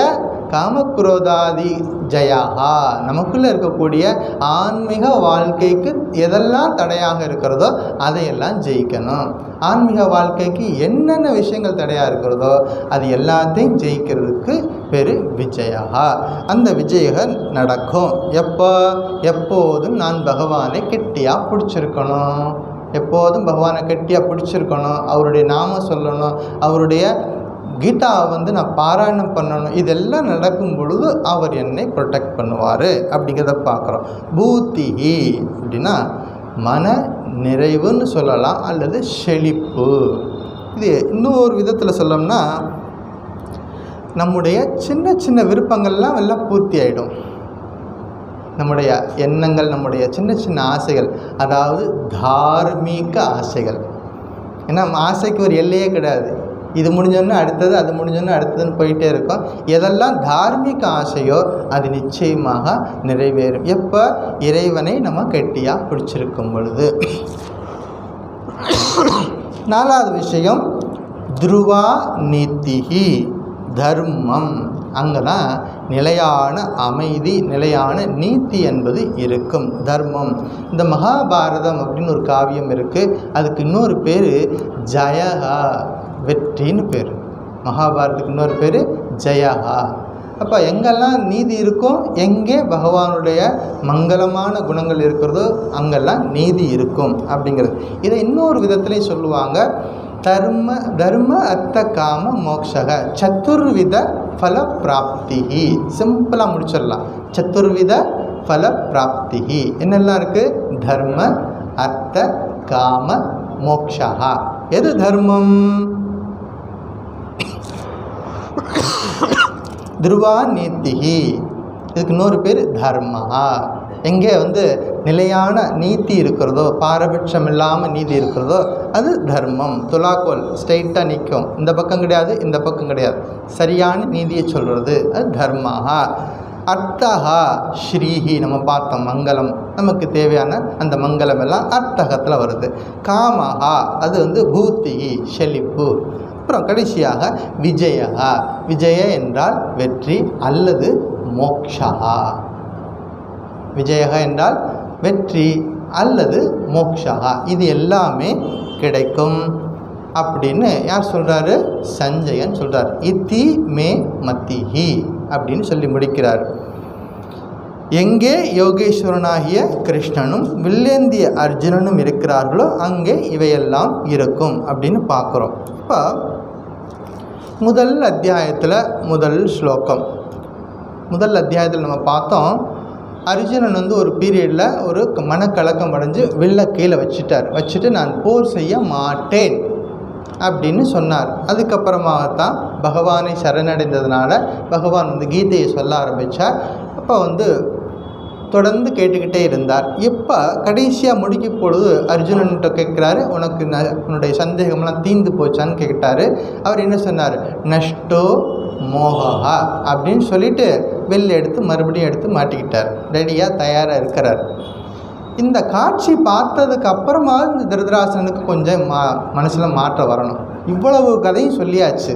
காமக்ரோதாதி ஜயாஹா, நமக்குள்ளே இருக்கக்கூடிய ஆன்மீக வாழ்க்கைக்கு எதெல்லாம் தடையாக இருக்கிறதோ அதையெல்லாம் ஜெயிக்கணும். ஆன்மீக வாழ்க்கைக்கு என்னென்ன விஷயங்கள் தடையாக இருக்கிறதோ அது எல்லாத்தையும் ஜெயிக்கிறதுக்கு பேர் விஜயா. அந்த விஜயம் நடக்கும் எப்போதும் நான் பகவானை கெட்டியாக பிடிச்சிருக்கணும். எப்போதும் பகவானை கெட்டியாக பிடிச்சிருக்கணும். அவருடைய நாமம் சொல்லணும். அவருடைய கீதாவை நான் பாராயணம் பண்ணணும். இதெல்லாம் நடக்கும் பொழுது அவர் என்னை ப்ரொடெக்ட் பண்ணுவார் அப்படிங்கிறத பார்க்குறோம். பூத்திஹி அப்படின்னா மன நிறைவுன்னு சொல்லலாம், அல்லது செழிப்பு. இது இன்னொரு விதத்தில் சொல்லணும்னா நம்முடைய சின்ன சின்ன விருப்பங்கள்லாம் எல்லாம் பூர்த்தி ஆகிடும். நம்முடைய எண்ணங்கள், நம்முடைய சின்ன சின்ன ஆசைகள், அதாவது தார்மீக ஆசைகள். ஏன்னா ஆசைக்கு ஒரு எல்லையே கிடையாது. இது முடிஞ்சோன்னா அடுத்தது, அது முடிஞ்சோன்னா அடுத்ததுன்னு போயிட்டே இருக்கும். எதெல்லாம் தார்மீக ஆசையோ அது நிச்சயமாக நிறைவேறும். எப்போ? இறைவனை நம்ம கெட்டியாக பிடிச்சிருக்கும் பொழுது. 4வது விஷயம் துருவா நீத்திகி, தர்மம். அங்கே தான் நிலையான அமைதி, நிலையான நீதி என்பது இருக்கும். தர்மம். இந்த மகாபாரதம் அப்படின்னு ஒரு காவியம் இருக்குது. அதுக்கு இன்னொரு பேர் ஜயஹா, வெற்றின்னு பேர். மகாபாரதத்துக்கு இன்னொரு பேர் ஜெயஹா. அப்போ எங்கெல்லாம் நீதி இருக்கும், எங்கே பகவானுடைய மங்களமான குணங்கள் இருக்கிறதோ அங்கெல்லாம் நீதி இருக்கும் அப்படிங்கிறது. இதை இன்னொரு விதத்துலேயும் சொல்லுவாங்க, தர்ம அர்த்த காம மோக்ஷக சத்துர்வித ஃபல பிராப்திஹி. சிம்பிளாக முடிச்சிடலாம். சத்துர்வித ஃபல பிராப்திஹி என்னெல்லாம் இருக்குது? தர்ம அர்த்த காம மோக்ஷா. எது தர்மம்? துருவா நீத்திஹி. இதுக்கு இன்னொரு பேர் தர்மஹா. எங்கே நிலையான நீதி இருக்கிறதோ, பாரபட்சம் இல்லாமல் நீதி இருக்கிறதோ அது தர்மம். துலாக்கோல் ஸ்ட்ரெயிட்டாக நிற்கும், இந்த பக்கம் கிடையாது இந்த பக்கம் கிடையாது, சரியான நீதியை சொல்கிறது அது தர்மஹா. அர்த்தஹா ஸ்ரீஹி. நம்ம பார்த்தோம் மங்களம், நமக்கு தேவையான அந்த மங்களம் எல்லாம் அர்த்தகத்தில் வருது. காமஹா அது பூத்திஹி செழிப்பு. அப்புறம் கடைசியாக விஜயா. விஜய என்றால் வெற்றி அல்லது மோக்ஷா. விஜயா என்றால் வெற்றி அல்லது மோக்ஷா. இது எல்லாமே கிடைக்கும் அப்படின்னு யார் சொல்கிறாரு? சஞ்சயன் சொல்கிறார். இத்தி மே மத்திஹி அப்படின்னு சொல்லி முடிக்கிறார். எங்கே யோகேஸ்வரனாகிய கிருஷ்ணனும் வில்லேந்திய அர்ஜுனனும் இருக்கிறார்களோ அங்கே இவையெல்லாம் இருக்கும் அப்படின்னு பார்க்குறோம். இப்போ முதல் அத்தியாயத்தில் முதல் ஸ்லோகம், முதல் அத்தியாயத்தில் நம்ம பார்த்தோம், அர்ஜுனன் ஒரு பீரியடில் ஒரு மனக்கலக்கம் அடைஞ்சு வில்ல கீழே வச்சுட்டு நான் போர் செய்ய மாட்டேன் அப்படின்னு சொன்னார். அதுக்கப்புறமாகத்தான் பகவானை சரணடைந்ததுனால பகவான் கீதையை சொல்ல ஆரம்பித்தார். அப்போ தொடர்ந்து கேட்டுக்கிட்டே இருந்தார். இப்போ கடைசியாக முடிக்கும் பொழுது அர்ஜுனன்கிட்ட கேட்குறாரு, உன்னுடைய சந்தேகம்லாம் தீர்ந்து போச்சான்னு கேட்டார். அவர் என்ன சொன்னார்? நஷ்டோ மோகா அப்படின்னு சொல்லிட்டு வெளில மறுபடியும் எடுத்து மாட்டிக்கிட்டார். ரெடியாக தயாராக இருக்கிறார். இந்த காட்சி பார்த்ததுக்கு அப்புறமா இந்த திருதராஷ்டிரனுக்கு கொஞ்சம் மனசில் மாற்றம் வரணும். இவ்வளவு கதையும் சொல்லியாச்சு.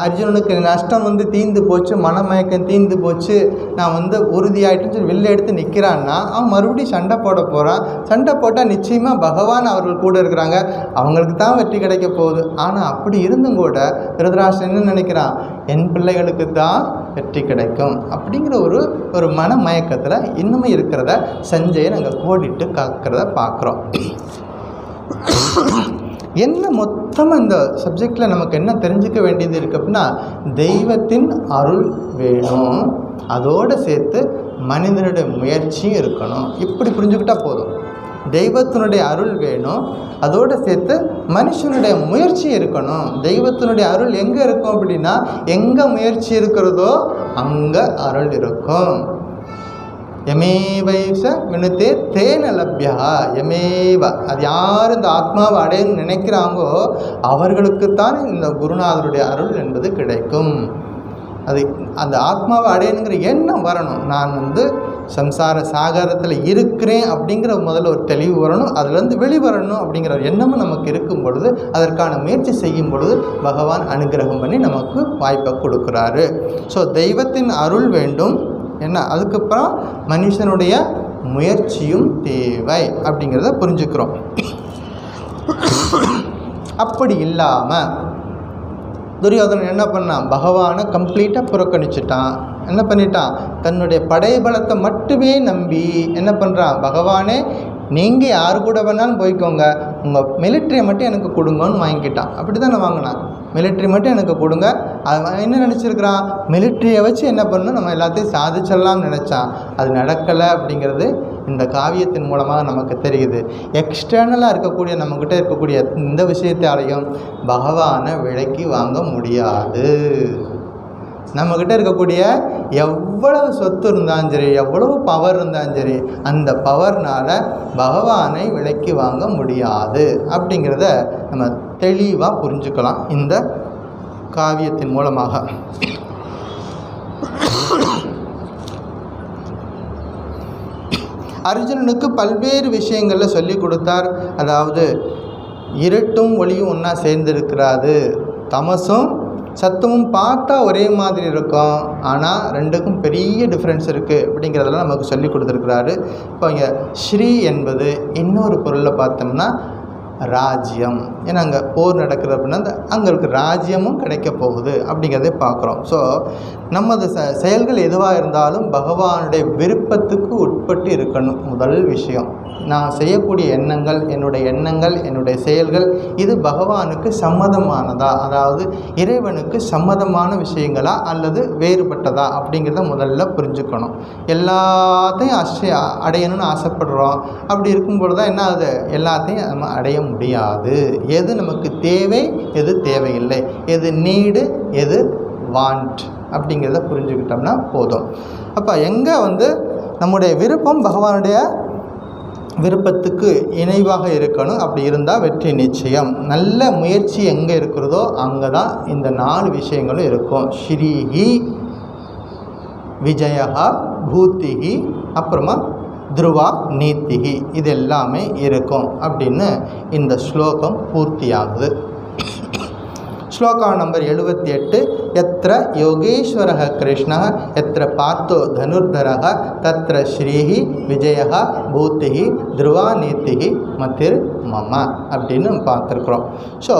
அர்ஜுனனுக்கு நஷ்டம் தீர்ந்து போச்சு, மனமயக்கம் தீர்ந்து போச்சு, நான் உறுதியாயிட்டுன்னு சொல்லி வெளில எடுத்து நிற்கிறான்னா அவன் மறுபடியும் சண்டை போட போகிறான். சண்டை போட்டால் நிச்சயமாக பகவான் அவர்கள் கூட இருக்கிறாங்க, அவங்களுக்கு தான் வெற்றி கிடைக்க போகுது. ஆனால் அப்படி இருந்தும் கூட திருதராஷ்டிரன் என்ன நினைக்கிறான்? என் பிள்ளைகளுக்கு தான் வெற்றி கிடைக்கும் அப்படிங்கிற ஒரு மனமயக்கத்தில் இன்னுமே இருக்கிறத சஞ்சயன் அங்கே கோடிட்டு காக்கிறத பார்க்குறோம். என்ன மொத்தமாக இந்த சப்ஜெக்டில் நமக்கு என்ன தெரிஞ்சுக்க வேண்டியது இருக்குது அப்படின்னா, தெய்வத்தின் அருள் வேணும், அதோடு சேர்த்து மனிதனுடைய முயற்சியும் இருக்கணும். இப்படி புரிஞ்சுக்கிட்டால் போதும். தெய்வத்தினுடைய அருள் வேணும், அதோடு சேர்த்து மனுஷனுடைய முயற்சி இருக்கணும். தெய்வத்தினுடைய அருள் எங்கே இருக்கும் அப்படின்னா, எங்கே முயற்சி இருக்கிறதோ அங்கே அருள் இருக்கும். எமேவைச வினுத்தே தேன லப்யா. எமேவ, அது யார் இந்த ஆத்மாவை அடையணும்னு நினைக்கிறாங்கோ அவர்களுக்குத்தான் இந்த குருநாதருடைய அருள் என்பது கிடைக்கும். அது அந்த ஆத்மாவை அடையணுங்கிற எண்ணம் வரணும். நான் சம்சார சாகரத்தில் இருக்கிறேன் அப்படிங்கிற முதல்ல ஒரு தெளிவு வரணும், அதுலேருந்து வெளிவரணும் அப்படிங்கிற ஒரு எண்ணமும் நமக்கு இருக்கும் பொழுது, அதற்கான முயற்சி செய்யும் பொழுது பகவான் அனுகிரகம் பண்ணி நமக்கு வாய்ப்பை கொடுக்குறாரு. ஸோ தெய்வத்தின் அருள் வேண்டும், என்ன அதுக்கப்புறம் மனுஷனுடைய முயற்சியும் தேவை அப்படிங்கிறத புரிஞ்சுக்கிறோம். அப்படி இல்லாமல் துரியோதனன் என்ன பண்ணான்? பகவானை கம்ப்ளீட்டாக புறக்கணிச்சிட்டான். என்ன பண்ணிட்டான்? தன்னுடைய படைபலத்தை மட்டுமே நம்பி என்ன பண்ணுறான்? பகவானே நீங்கள் யார் கூட வேணாலும் போய்க்கோங்க, உங்கள் மிலிட்ரியை மட்டும் எனக்கு கொடுங்கன்னு வாங்கிக்கிட்டான். அப்படி தானே வாங்கினான். மிலிட்ரி மட்டும் எனக்கு கொடுங்க. அது என்ன நினச்சிருக்கிறான்? மிலிட்ரியை வச்சு என்ன பண்ணணும், நம்ம எல்லாத்தையும் சாதிச்சிடலாம்னு நினச்சான். அது நடக்கலை அப்படிங்கிறது இந்த காவியத்தின் மூலமாக நமக்கு தெரியுது. எக்ஸ்டர்னலாக இருக்கக்கூடிய நம்மக்கிட்ட இருக்கக்கூடிய இந்த விஷயத்தாலையும் பகவானை விலைக்கு வாங்க முடியாது. நம்மக்கிட்ட இருக்கக்கூடிய எவ்வளவு சொத்து இருந்தாலும் சரி, எவ்வளவு பவர் இருந்தாலும் சரி, அந்த பவர்னால் பகவானை விலைக்கு வாங்க முடியாது அப்படிங்கிறத நம்ம தெளிவாக புரிஞ்சுக்கலாம் இந்த காவியத்தின் மூலமாக. அர்ஜுனனுக்கு பல்வேறு விஷயங்களில் சொல்லி கொடுத்தார். அதாவது இருட்டும் ஒளியும் ஒன்றா சேர்ந்துருக்கிறாது, தமசும் சத்துவம் பார்த்தா ஒரே மாதிரி இருக்கும், ஆனால் ரெண்டுக்கும் பெரிய டிஃப்ரென்ஸ் இருக்குது அப்படிங்கிறதெல்லாம் நமக்கு சொல்லி கொடுத்துருக்கிறாரு. இப்போ இங்கே ஸ்ரீ என்பது இன்னொரு பொருளில் பார்த்தோம்னா ராஜ்யம். ஏன்னா அங்கே போர் நடக்குது அப்படின்னா அங்கே இருக்க ராஜ்யமும் கிடைக்க போகுது அப்படிங்கிறதை பார்க்குறோம். ஸோ நமது செயல்கள் எதுவாக இருந்தாலும் பகவானுடைய விருப்பத்துக்கு உட்பட்டு இருக்கணும். முதல் விஷயம், நான் செய்யக்கூடிய எண்ணங்கள், என்னுடைய செயல்கள் இது பகவானுக்கு சம்மதமானதா, அதாவது இறைவனுக்கு சம்மதமான விஷயங்களா அல்லது வேறுபட்டதா அப்படிங்கிறத முதல்ல புரிஞ்சுக்கணும். எல்லாத்தையும் அடையணும்னு ஆசைப்படுறோம். அப்படி இருக்கும்பொழுது தான் என்ன ஆகுது, எல்லாத்தையும் நம்ம அடைய முடியாது. எது நமக்கு தேவை, எது தேவையில்லை, எது நீடு, எது வாண்ட் அப்படிங்கிறத புரிஞ்சுக்கிட்டோம்னா போதும். அப்போ எங்கே நம்முடைய விருப்பம் பகவானுடைய விருப்பத்துக்கு இணைவாக இருக்கணும். அப்படி இருந்தால் வெற்றி நிச்சயம். நல்ல முயற்சி எங்கே இருக்கிறதோ அங்கே தான் இந்த 4 விஷயங்களும் இருக்கும். ஸ்ரீஹி, விஜயா, பூத்திகி, அப்புறமா துருவா, நீத்திகி, இது எல்லாமே இருக்கும் அப்படின்னு இந்த ஸ்லோகம் பூர்த்தியாகுது. ஸ்லோகா நம்பர் 78. எத்திர யோகேஸ்வரः கிருஷ்ணः எத்திர பார்த்தோ தனுர்தரः தத்திர ஸ்ரீஹி விஜயா பூத்திஹி துருவா நீத்திஹி மதிர் மம அப்படின்னு பார்த்துருக்குறோம். ஸோ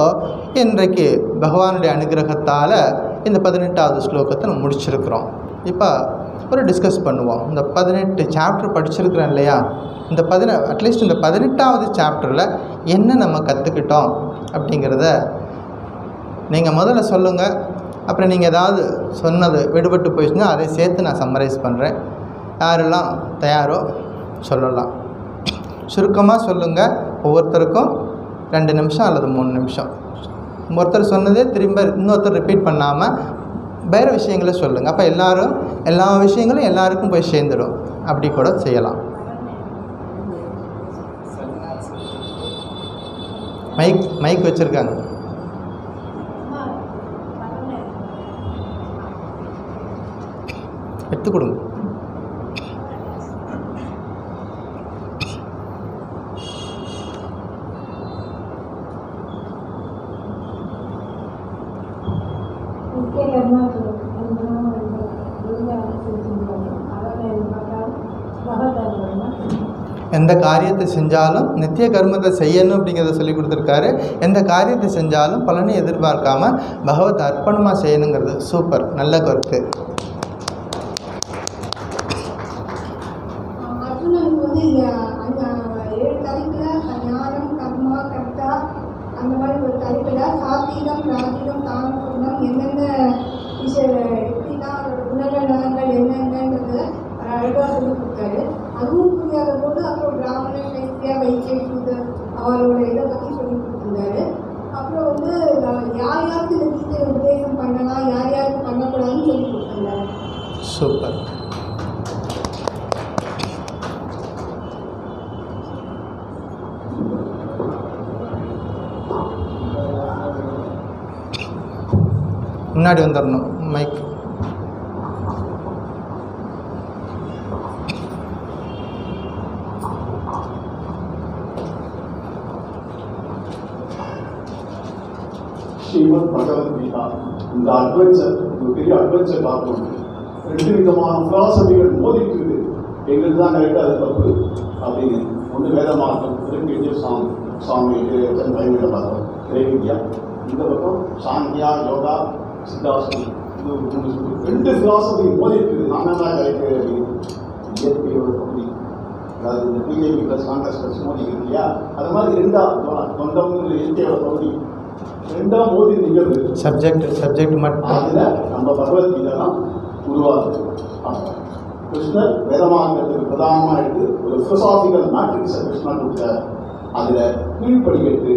இன்றைக்கு பகவானுடைய அனுகிரகத்தால் இந்த 18வது ஸ்லோகத்தை நம்ம முடிச்சிருக்கிறோம். இப்போ ஒரு டிஸ்கஸ் பண்ணுவோம். இந்த 18 சாப்டர் படிச்சிருக்கிறோம் இல்லையா, இந்த அட்லீஸ்ட் இந்த 18வது சாப்டரில் என்ன நம்ம கற்றுக்கிட்டோம் அப்படிங்கிறத நீங்கள் முதல்ல சொல்லுங்கள். அப்புறம் நீங்கள் ஏதாவது சொன்னது விடுபட்டு போயிடுச்சுன்னா அதை சேர்த்து நான் சம்மரைஸ் பண்ணுறேன். யாரெல்லாம் தயாரோ சொல்லலாம். சுருக்கமாக சொல்லுங்கள். ஒவ்வொருத்தருக்கும் 2 நிமிஷம் அல்லது 3 நிமிஷம். ஒருத்தர் சொன்னதே திரும்ப இன்னொருத்தர் ரிப்பீட் பண்ணாமல் வேறு விஷயங்களை சொல்லுங்கள். அப்போ எல்லா விஷயங்களும் எல்லாருக்கும் போய் சேர்ந்துடும். அப்படி கூட செய்யலாம். மைக் வச்சுருக்காங்க. எடுத்து கொடுங்க. எந்த காரியத்தை செஞ்சாலும் நித்திய கர்மத்தை செய்யணும் அப்படிங்கிறத சொல்லி கொடுத்துருக்காரு. எந்த காரியத்தை செஞ்சாலும் பலனை எதிர்பார்க்காம பகவத் அர்ப்பணமாக செய்யணுங்கிறது சூப்பர், நல்ல கருத்து. அந்த மாதிரி ஒரு தலைப்பில் சாத்தியம் ராஜீகம் தானம் என்னென்ன எப்படின்னா அதோட குணங்கள் நலங்கள் என்னென்னன்றது அழகாக சொல்லி கொடுத்தாரு. அதுவும் புரியாத போது அப்புறம் பிராமணன் சைத்தியா வைத்திய சூதர் அவரோட இதை பற்றி சொல்லி கொடுத்துருந்தாரு. அப்புறம் யார் யாருக்கு இந்த கீதை உபதேசம் பண்ணலாம், யார் யாருக்கு பண்ணக்கூடாதுன்னு சொல்லி கொடுத்துருந்தாரு. சூப்பர். முன்னாடி வந்துடணும் மைக். ஸ்ரீமத் பகவத்கீதா இந்த அட்வென்ச்சர், ஒரு பெரிய அட்வென்ச்சர் பார்க்கணும். 2 விதமான பிலாசபிகள் மோதிட்டு இருக்குது. எங்களுக்கு தான் கரெக்டாக அது தப்பு அப்படின்னு. ஒன்று வேதமார்க்கம், சுவாமி பைபிள பார்த்தோம் திரைவித்யா. இந்த பக்கம் சாங்கியா, யோகா, சித்தாசனம். இது 2 பிலாசபி மோதிட்டு இருக்குது. நான் தான் கரெக்டு அப்படின்னு. இயற்கையோட பகுதி, அதாவது இந்த பிஜேபி ப்ளஸ் காங்கிரஸ் ப்ளஸ் மோதி இருக்கு இல்லையா, அது மாதிரி 2 தொண்டம்ங்கிற இயற்கையோட பகுதி 2 மோதி நிகழ்வு. சப்ஜெக்ட் மட்டும் அதில் நம்ம பகவத்கீதை தான் உருவாகுது. கிருஷ்ணர் வேதமார்க்கத்துக்கு பிரதானமாக எடுத்து ஒரு ஃபிலசாபிக்கல் மேட்ரிக்ஸை கிருஷ்ணர் கொடுத்தார். அதில் கீழ்படிக்கட்டு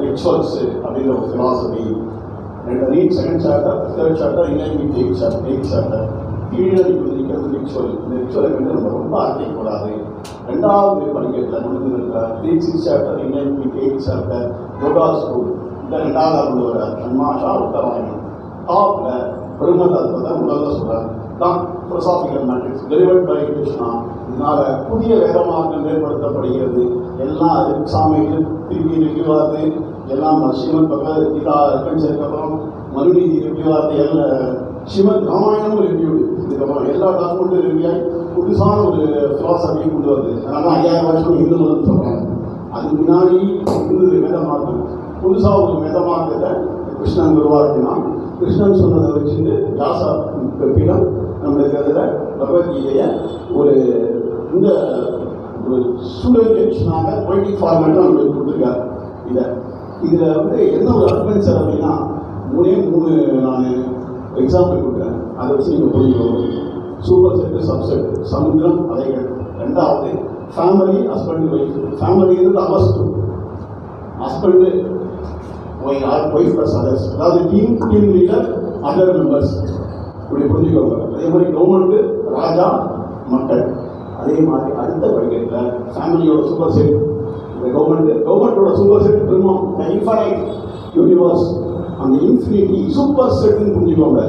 ரிச்சுவல்ஸ் அப்படிங்கிற ஒரு philosophy. 2 second chapter, third chapter, inline 8 chapter. கீழே இருக்கிறது ரிச்சுவல். இந்த ரிச்சுவலை வந்து நம்ம ரொம்ப அழைக்கக்கூடாது. 2வது படிக்கட்டில் முடிஞ்சிருக்கிற 6 chapter, inline 8 chapter, yoga school. இந்த 2வது கொண்டு வர சன்மாஷா உத்தராயணம். டாப்பில் பிரம்ம தத்துவத்தை முதல்ல சொல்கிறார். தான் philosophical matrix delivered by Krishna. இதனால புதிய வேதமார்க்கம் ஏற்படுத்தப்படுகிறது. எல்லாம் சாமிக்கு திருப்பி ரிவ்யூவாது, எல்லாம் ஸ்ரீமத் பகவத்கீதா அப்புறம் மறுநீதி ரிவ்யூவாது, ஸ்ரீமத் ராமாயணமும் ரிவ்யூ. இதுக்கப்புறம் எல்லா டாக்குமெண்ட்டும் ரிவ்யூ ஆகி புதுசான ஒரு ஃபிலாசபியை கொண்டு வருது. அதனால 5000 வருஷம் இந்து மதம் சொல்கிறாங்க. அதுக்கு முன்னாடி இருந்தது வேத மார்க்கம். புதுசாக ஒரு வேத மார்க்கத்தை கிருஷ்ணன் உருவாக்கினான். கிருஷ்ணன் சொன்னதை வச்சுட்டு வியாச பீடம் நம்மளுக்கு அதில் பகவத்கீதையை ஒரு இந்த ஒரு ஸ்டூடென்ட்னாக பொலிட்டிக் ஃபார்மேட்டாக நம்மளுக்கு கொடுத்துருக்காரு. இதில் வந்து என்ன ஒரு அட்வென்ச்சர் அப்படின்னா மூணு நான் எக்ஸாம்பிள் கொடுக்குறேன். அதை வச்சு நீங்கள் புரிஞ்சுக்கணும். சூப்பர் செட்டு, சப்செட், சமுத்திரம், அலைகள். ரெண்டாவது ஃபேமிலி, ஹஸ்பண்ட் ஒய்ஃப். ஃபேமிலிங்கிறது அவஸ்து, ஹஸ்பண்டு ஒய்ஃப் ப்ளஸ் அதர்ஸ், அதாவது டீம் லீடர், அதர் மெம்பர்ஸ், இப்படி புரிஞ்சுக்கோங்க. அதே மாதிரி கவர்மெண்ட்டு, ராஜா, மக்கள். அதே மாதிரி அடுத்த படிக்கட்டில் ஃபேமிலியோட சூப்பர் செட், இந்த கவர்மெண்ட்டோட சூப்பர் செட் பிரம்மம், இன்ஃபைனைட் யூனிவர்ஸ், அந்த இன்ஃபினிட்டி சூப்பர் செட்டுன்னு புரிஞ்சுக்கோங்க.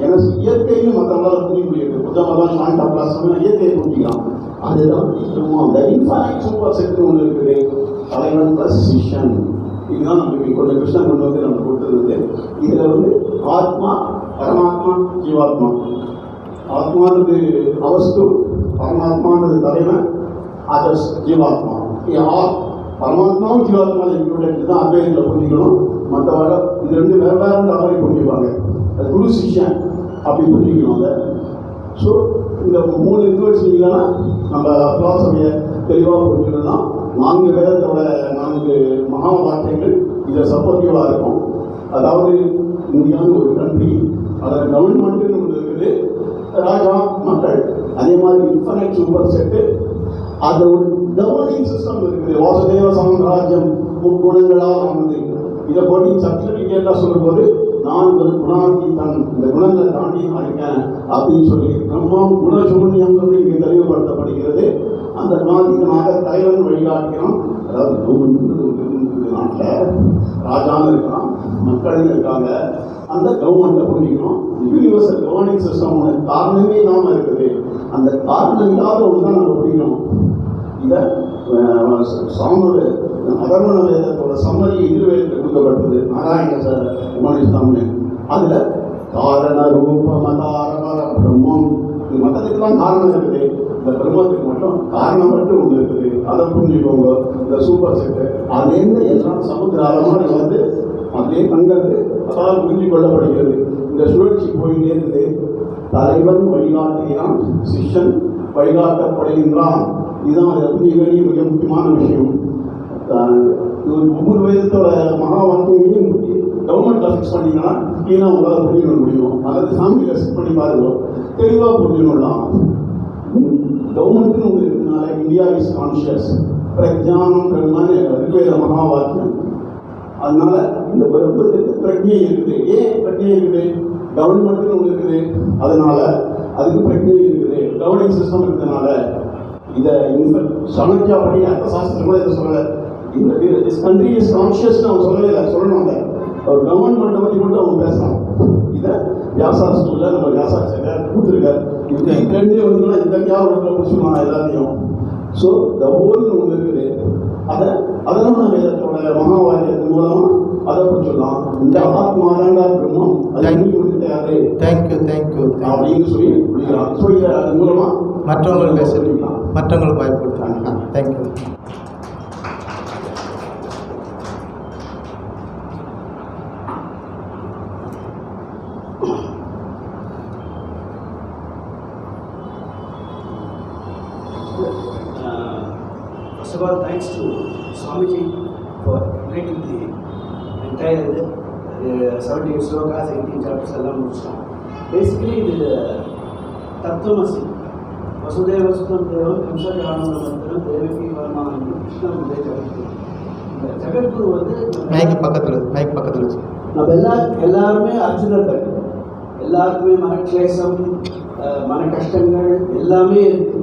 ஏன்னா இயற்கைன்னு மற்றவங்களால புரிய முடியாது. புத்தகமாக ஷாண்ட் ஆஃப் இயற்கையை புரிஞ்சுக்கலாம். அதுதான் பிரம்மம். அந்த இன்ஃபைனைட் சூப்பர் செட்னு ஒன்று இருக்குது. தலைவன் ப்ளஸ் சிஷ்யன். இதுதான் நமக்கு கொண்டு கிருஷ்ணன் கொண்டு வந்து நமக்கு கொடுத்துருந்தது. இதில் வந்து ஆத்மா, பரமாத்மா, ஜீவாத்மா. ஆத்மானது அவஸ்து, பரமாத்மானது தலைவன், அதர்ஸ் ஜீவாத்மா. பரமாத்மாவும் ஜீவாத்மாவில் இன்க்ளூடட் தான் அத்வைத்தில் புரிஞ்சுக்கணும். மற்றவாட இது ரெண்டு வேறு மாதிரி புரிஞ்சுப்பாங்க. அது குரு சிஷ்யன் அப்படி புரிஞ்சுக்கணும். அதை ஸோ இந்த 3 இது வச்சுக்கிங்கன்னா நம்ம பிலாசபியை தெளிவாக புரிஞ்சுக்கணும்னா 4 வேதத்தோட 4 மகா வாக்கியங்கள் இதை சப்போர்ட்டிவாக இருக்கும். அதாவது இந்தியான்னு ஒரு கண்ட்ரி, அதில் கவர்மெண்ட்டுன்னு ஒன்று இருக்குது, ராஜா, மக்கள். அதே மாதிரி இன்ஃபைனைட் சூப்பர் செட்டு, அது ஒரு கவர்னிங் சிஸ்டம் இருக்குது. வாசுதேவ சாம்ராஜ்யம் முக்குணங்களாக ஆனது. இதை போட்டி சப்ஜெக்ட் டீட்டெயிலாக சொல்லும்போது நான் ஒரு குணாதீதன், இந்த குணங்களை தாண்டி நான் இருக்கேன் அப்படின்னு சொல்லி பிரம்மம் குணசூன்யம் வந்து இங்கே தெளிவுபடுத்தப்படுகிறது. அந்த குணாதீதனாக தலைவன் வழிகாட்டுகிறான். அதாவது கவர்மெண்ட் நாட்டில் ராஜான்னு இருக்கான், மக்களும் இருக்காங்க. அந்த கவர்மெண்ட்டை புரிஞ்சுக்கணும். யூனிவர்சல் கவர்னிங் சிஸ்டம் ஒன்று காரணமே இல்லாமல் இருக்குது. அந்த காரணம் இல்லாத ஒன்று தான் நம்ம பிடிக்கணும். இதை சாமோட அதர்வண வேதத்தோட சம்மதி எதிர்வேதத்தில் கொடுக்கப்பட்டது. நாராயண சார் உமனிஸ்லாம்னு. அதில் காரண ரூபமதார பிரம்மம், இது மற்றதுக்கெல்லாம் காரணம் இருக்குது. இந்த பிரம்மத்துக்கு மட்டும் காரணம் மட்டும் ஒன்று இருக்குது. அதை புரிஞ்சுக்கோங்க. இந்த சூப்பர் செட்டு அதேந்து எல்லாம் சமுத்திர அலமாக வந்து அதே தங்கிறது அதால் புரிஞ்சு கொள்ளப்படுகிறது. இந்த சுழற்சி போயிட்டே இருக்குது. தலைவன் வழிகாட்டுகிறான், சிஷ்யன் வழிகாட்டப்படுகின்றான். இதுதான் அதை புரிஞ்சுக்க வேண்டிய மிக முக்கியமான விஷயம். ஒவ்வொரு வேதத்தோட மகா வாக்கியங்களையும் கவர்மெண்ட்டில் ஃபிக்ஸ் பண்ணிங்கன்னா கீழே உங்களால் புரிஞ்சுக்க முடியும். அல்லது ஃபேமிலியில் செட் பண்ணி பாருங்க, தெளிவாக புரிஞ்சுக்கணும். கவர்மெண்ட்னு ஒன்று இருக்கிறதுனால இந்தியா இஸ் கான்ஷியஸ், பிரஜானம் பிரம்மன்னு ரிக்வேத மகா வாக்கியம். அதனால இந்த பிரபத்துக்கு பிரஜை இருக்குது. ஏன் பிரஜை இருக்குது? கவர்மெண்ட்னு ஒன்று இருக்குது, அதனால அதுக்கு பிரஜை இருக்குது. கவர்னிங் சிஸ்டம் இருக்கிறதுனால இதை சாணக்கியா படி அர்த்தசாஸ்திரம் கூட இதை சொல்லலை. இந்த திஸ் கண்ட்ரி இஸ் கான்ஷியஸ்னு அவன் சொல்லவே இல்லை. சொல்லணும். அதை அவர் கவர்மெண்ட்டை பற்றி மட்டும் அவங்க பேசலாம். இதை வியாசா ஸ்கூலில் நம்ம வியாசாச்சாரியார் கொடுத்துருக்கார். இந்த ரெண்டே வந்துன்னா இந்த இடத்துல பிடிச்சிக்கலாம் எல்லாத்தையும். ஸோ த ஹோல்னு ஒன்று இருக்குது. அதெல்லாம் வேதத்தோட மகா வாக்கியத்தின் மூலமாக அதை பிடிச்சிடலாம். இந்த ஆத்மாதாண்டா பிரம்மம் அது தேங்க்யூ அப்படின்னு சொல்லி பிடிக்கலாம். ஸோ இதை அது மூலமாக மற்றவங்களுக்கு பேசலாம், மற்றவங்களுக்கு வாய்ப்பு கொடுத்தாங்க. Thank you. First of all, thanks to Swamiji for completing the entire 17 slokas, 18 chapters எல்லாம் முடிச்சிட்டோம். பேசிக்கலி இது தத்துவமசி, வசுதேவ சுதம் தேவன் கம்சகாரணம் தேவகி வர்மானம் கிருஷ்ணன் ஜெகத்குரு. இந்த ஜெகத்குரு வந்து மைக் பக்கத்தில் நம்ம எல்லாருமே அர்ஜுனர்கள். எல்லாருக்குமே மனக்லேசம், மன கஷ்டங்கள் எல்லாமே இருக்கு.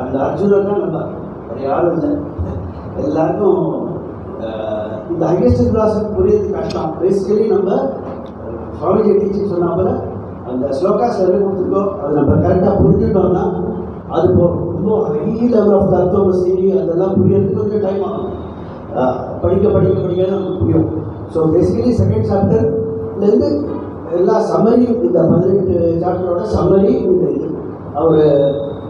அந்த அர்ஜுனர் தான் நம்ம வேறு யாரும் இல்லை. எல்லாருக்கும் இந்த ஹையஸ்ட் கிளாஸுக்கு புரியுது கஷ்டம். பேசிக்கலி நம்ம சுவாமிஜி டீச்சிங் சொன்ன போல அந்த ஸ்லோகாஸ் எல்லாம் கொடுத்துருக்கோம். அதை நம்ம கரெக்டாக புரிஞ்சுட்டோம்னா அது ரொம்ப ஹை லெவல் ஆஃப் தத்துவமசி அதெல்லாம் புரியறதுக்கு கொஞ்சம் டைம் ஆகும். படிக்க நமக்கு புரியும். ஸோ பேசிக்கலி செகண்ட் சாப்டர்லேருந்து எல்லா சம்மரியும், இந்த 18 சாப்டரோட சம்மரி இந்த இது அவர்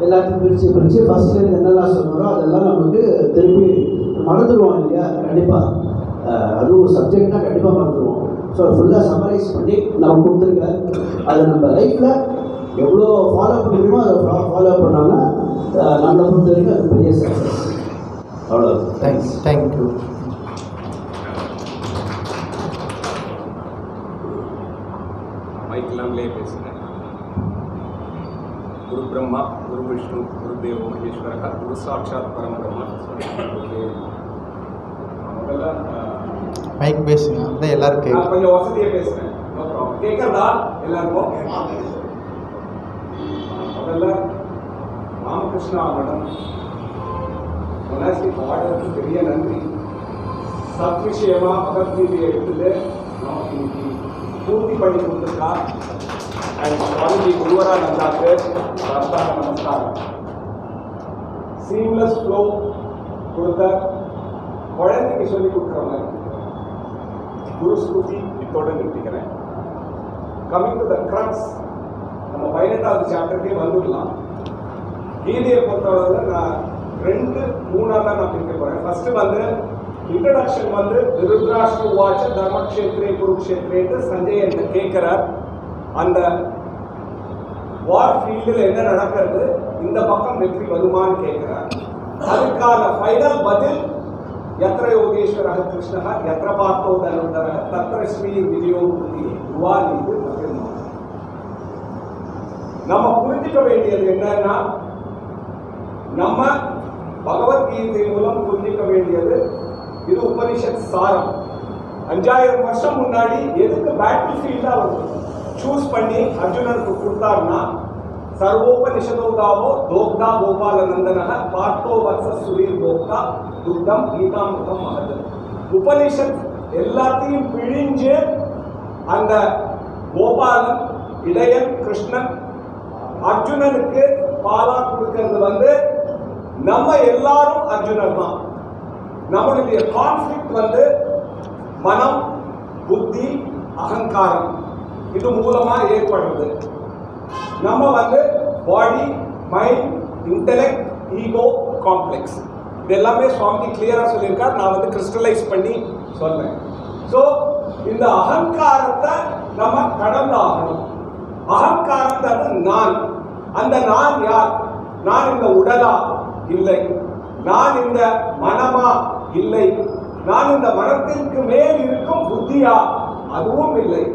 எல்லாத்தையும் பிரித்து ஃபஸ்ட்லேருந்து என்னெல்லாம் சொன்னாரோ அதெல்லாம் நமக்கு திருப்பி மறந்துடுவோம் இல்லையா? கண்டிப்பாக அது ஒரு சப்ஜெக்ட்னா கண்டிப்பாக மறந்துடுவோம். ஸோ ஃபுல்லாக சம்மரைஸ் பண்ணி நம்ம கொடுத்துருங்க. அதை நம்ம லைஃப்பில் எவ்வளோ ஃபாலோ பண்ணிக்கணுமோ அதை ஃபாலோ பண்ணாங்கன்னா நம்மளை பொறுத்த வரைக்கும் அது பெரிய சக்ஸஸ். அவ்வளோ. தேங்க்யூ. மைக்கிலாம்லே பேசுகிறேன். குரு பிரம்மா, குரு விஷ்ணு, குரு தேவோ மகேஸ்வரக, குரு சாட்சாத் பரமபிரம்மா. முதல்ல மைக் பேசுங்க, அதான் எல்லாரும் கேட்கும். கொஞ்சம் வசதியாக பேசுகிறேன். கேட்கறதா எல்லாருக்கும்? முதல்ல ராமகிருஷ்ணா மேடம் மொனாஸ்டிக் ஆர்டருக்கு பெரிய நன்றி. சத் விஷயமா பகவத்கீதையை எடுத்துட்டு நமக்கு இன்னைக்கு பூர்த்தி பண்ணி கொடுத்துருக்கா. அண்ட் சுவாமிஜி குருவரானந்தாக்கு நமஸ்காரம். சீம்லெஸ் ஃப்ளோ கொடுத்த குழந்தைக்கு சொல்லி கொடுக்குறவங்க குரு ஸ்ருதி இதோட நிறுத்திக்கிறேன். கமிங் டு த கிரக்ஸ், நம்ம 18வது சாப்டருக்கே வந்துடலாம். கீதையை பொறுத்தவரை நான் 2-3 தான் நான் பிரிக்க போறேன். ஃபர்ஸ்ட் வந்து இன்ட்ரடக்ஷன் வந்து திருதராஷ்டிர வாச்ச தர்மக்ஷேத்ரே குருக்ஷேத்ரேன்னு சஞ்சய் என்கிட்ட கேட்கிறார். அந்த வார் ஃபீல்டில் என்ன நடக்கிறது, இந்த பக்கம் வெற்றி வருமானு கேட்கிறார். அதுக்கான ஃபைனல் பதில் यत्र योगेश्वरः कृष्णः यत्र पार्थो धनुर्धरः तत्र श्री विजयो बुद्धि யுவா நீது மகிழ்மா. நம்ம புரிஞ்சுக்க வேண்டியது என்னன்னா, நம்ம பகவத்கீதை மூலம் புரிஞ்சுக்க வேண்டியது இது உபனிஷத் சாரம். 5000 வருஷம் முன்னாடி எதுக்கு பேட்டில் ஃபீல்டா வந்து சூஸ் பண்ணி அர்ஜுனனுக்கு கொடுத்தாருன்னா, சர்வோபனிஷதோதாவோ தோக்தா கோபாலநந்தனக பார்த்தோ வத்ச சுரீர் போக்தா துக்தம் கீதாமிருதம் மகது. உபனிஷத் எல்லாத்தையும் பிழிஞ்சு அந்த கோபாலன், இடையன், கிருஷ்ணன், அர்ஜுனனுக்கு பாலா கொடுக்கிறது வந்து நம்ம எல்லாரும் அர்ஜுனர் தான். நம்மளுடைய கான்ஃபிளிக்ட் வந்து மனம், புத்தி, அகங்காரம் இது மூலமா ஏற்படுறது. நம்ம வந்து பாடி, மைண்ட், இன்டெலெக்ட், ஈகோ, காம்ப்ளெக்ஸ் இது எல்லாமே சுவாமி கிளியரா சொல்லியிருக்கார். நான் வந்து கிறிஸ்டலைஸ் பண்ணி சொல்றேன். ஸோ இந்த அகங்காரத்தை நம்ம கடந்தாகணும். அகங்காரத்தை நான், அந்த நான் யார்? நான் இந்த உடலா? இல்லை. நான் இந்த மனமா? இல்லை. நான் இந்த மனத்திற்கு மேல் இருக்கும் புத்தியா? அதுவும் இல்லை.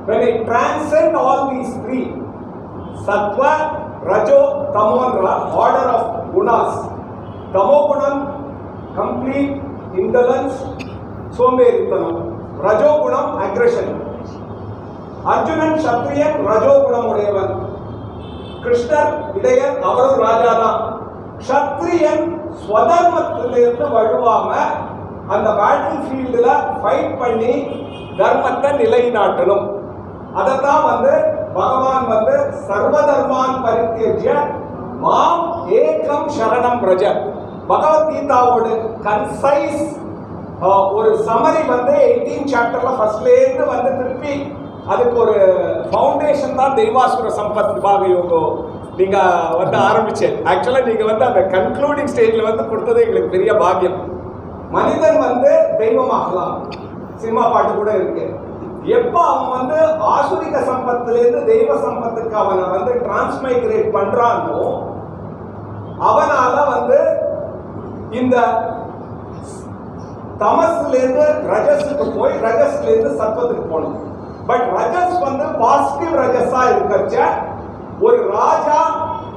When I transcend all these three, Sattva, Rajo, Tamon, order of gunas. Tamogunam, complete indolence, somberitanam. Rajogunam, aggression. Arjunan, Kshatriyan, Rajogunam udayavan. Krishnan, Idayan, avaru Rajana. Kshatriyan, ஸ்வதர்மத்திலிருந்து வழுவாம அந்த பேட்டில் ஃபீல்டில் ஃபைட் பண்ணி தர்மத்தை நிலைநாட்டணும். அதைத்தான் வந்து பகவான் வந்து சர்வதர்மான் பரித்யஜ்ய மாம் ஏகம் சரணம் பிரஜ. பகவத்கீதாவோட கன்சைஸ் ஒரு சமரி வந்து 18 சாப்டர்ல ஃபர்ஸ்ட்லேருந்து வந்து திருப்பி அதுக்கு ஒரு ஃபவுண்டேஷன் தான் தெய்வாசுர சம்பத் விபாக யோகம் நீங்க வந்து ஆரம்பிச்சேன். ஆக்சுவலா நீங்க வந்து அந்த கன்க்ளூடிங் ஸ்டேஜ்ல வந்து கொடுத்தது எங்களுக்கு பெரிய பாக்கியம். மனிதன் வந்து தெய்வமாகலாம், சினிமா பாட்டு கூட இருக்கு. எப்ப அவன் வந்து ஆசுரிக சம்பத்திலிருந்து தெய்வ சம்பத்துக்கு அவனை வந்து டிரான்ஸ்மைக்ரேட் பண்றானோ அவனால வந்து இந்த தமஸ்ல இருந்து ரஜஸுக்கு போய் ரஜஸ்ல இருந்து சத்வத்துக்கு போகணும். பட் ரஜஸ் வந்து பாசிட்டிவ் ரஜஸா இருக்கச்ச ஒரு ராஜா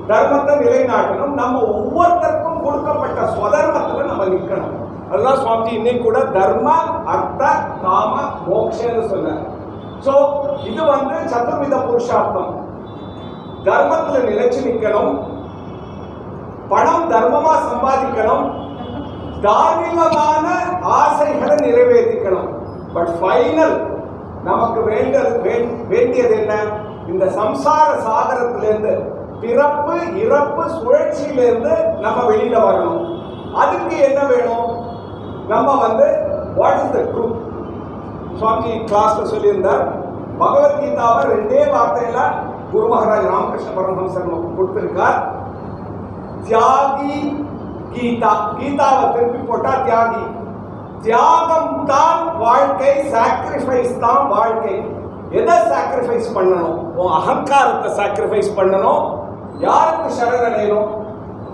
தர்மத்தை நிலைநாட்டணும். நம்ம ஒவ்வொருத்தருக்கும் கொடுக்கப்பட்ட ஸ்வதர்மத்துல நம்ம நிற்கணும். அதுதான் சுவாமிஜி இன்னைக்கு கூட தர்ம, அர்த்த, காம, மோக்ஷன்னு சொன்னார். சோ இது வந்து சதுர்வித புருஷார்த்தம். தர்மத்துல நிலைச்சு நிற்கணும், பணம் தர்மமா சம்பாதிக்கணும், தார்மீகமான ஆசைகளை நிறைவேற்றிக்கணும். பட் ஃபைனல் நமக்கு வேண்டியது என்ன? இந்த சம்சார சாகரத்திலிருந்து, பிறப்பு இறப்பு சுழற்சியிலிருந்து நம்ம வெளியில வரணும். அதுக்கு என்ன வேணும்? நம்ம வந்து வாட் இஸ் த ட்ரூத்? சுவாமி கிளாஸ்ல சொல்லியிருந்தார். பகவத்கீதாவை 2 வார்த்தையில குரு மகாராஜ் ராமகிருஷ்ண பரமஹம்சர் நமக்கு கொடுத்திருக்கார். தியாகி கீதா. கீதாவை திருப்பி போட்டா தியாகி. தியாகம் தான் வாழ்க்கை, சாக்ரிஃபைஸ் தான் வாழ்க்கை. எதை சாக்ரிஃபைஸ் பண்ணணும்? உன் அகங்காரத்தை சாக்ரிஃபைஸ் பண்ணணும். யாருக்கு சரணடையணும்?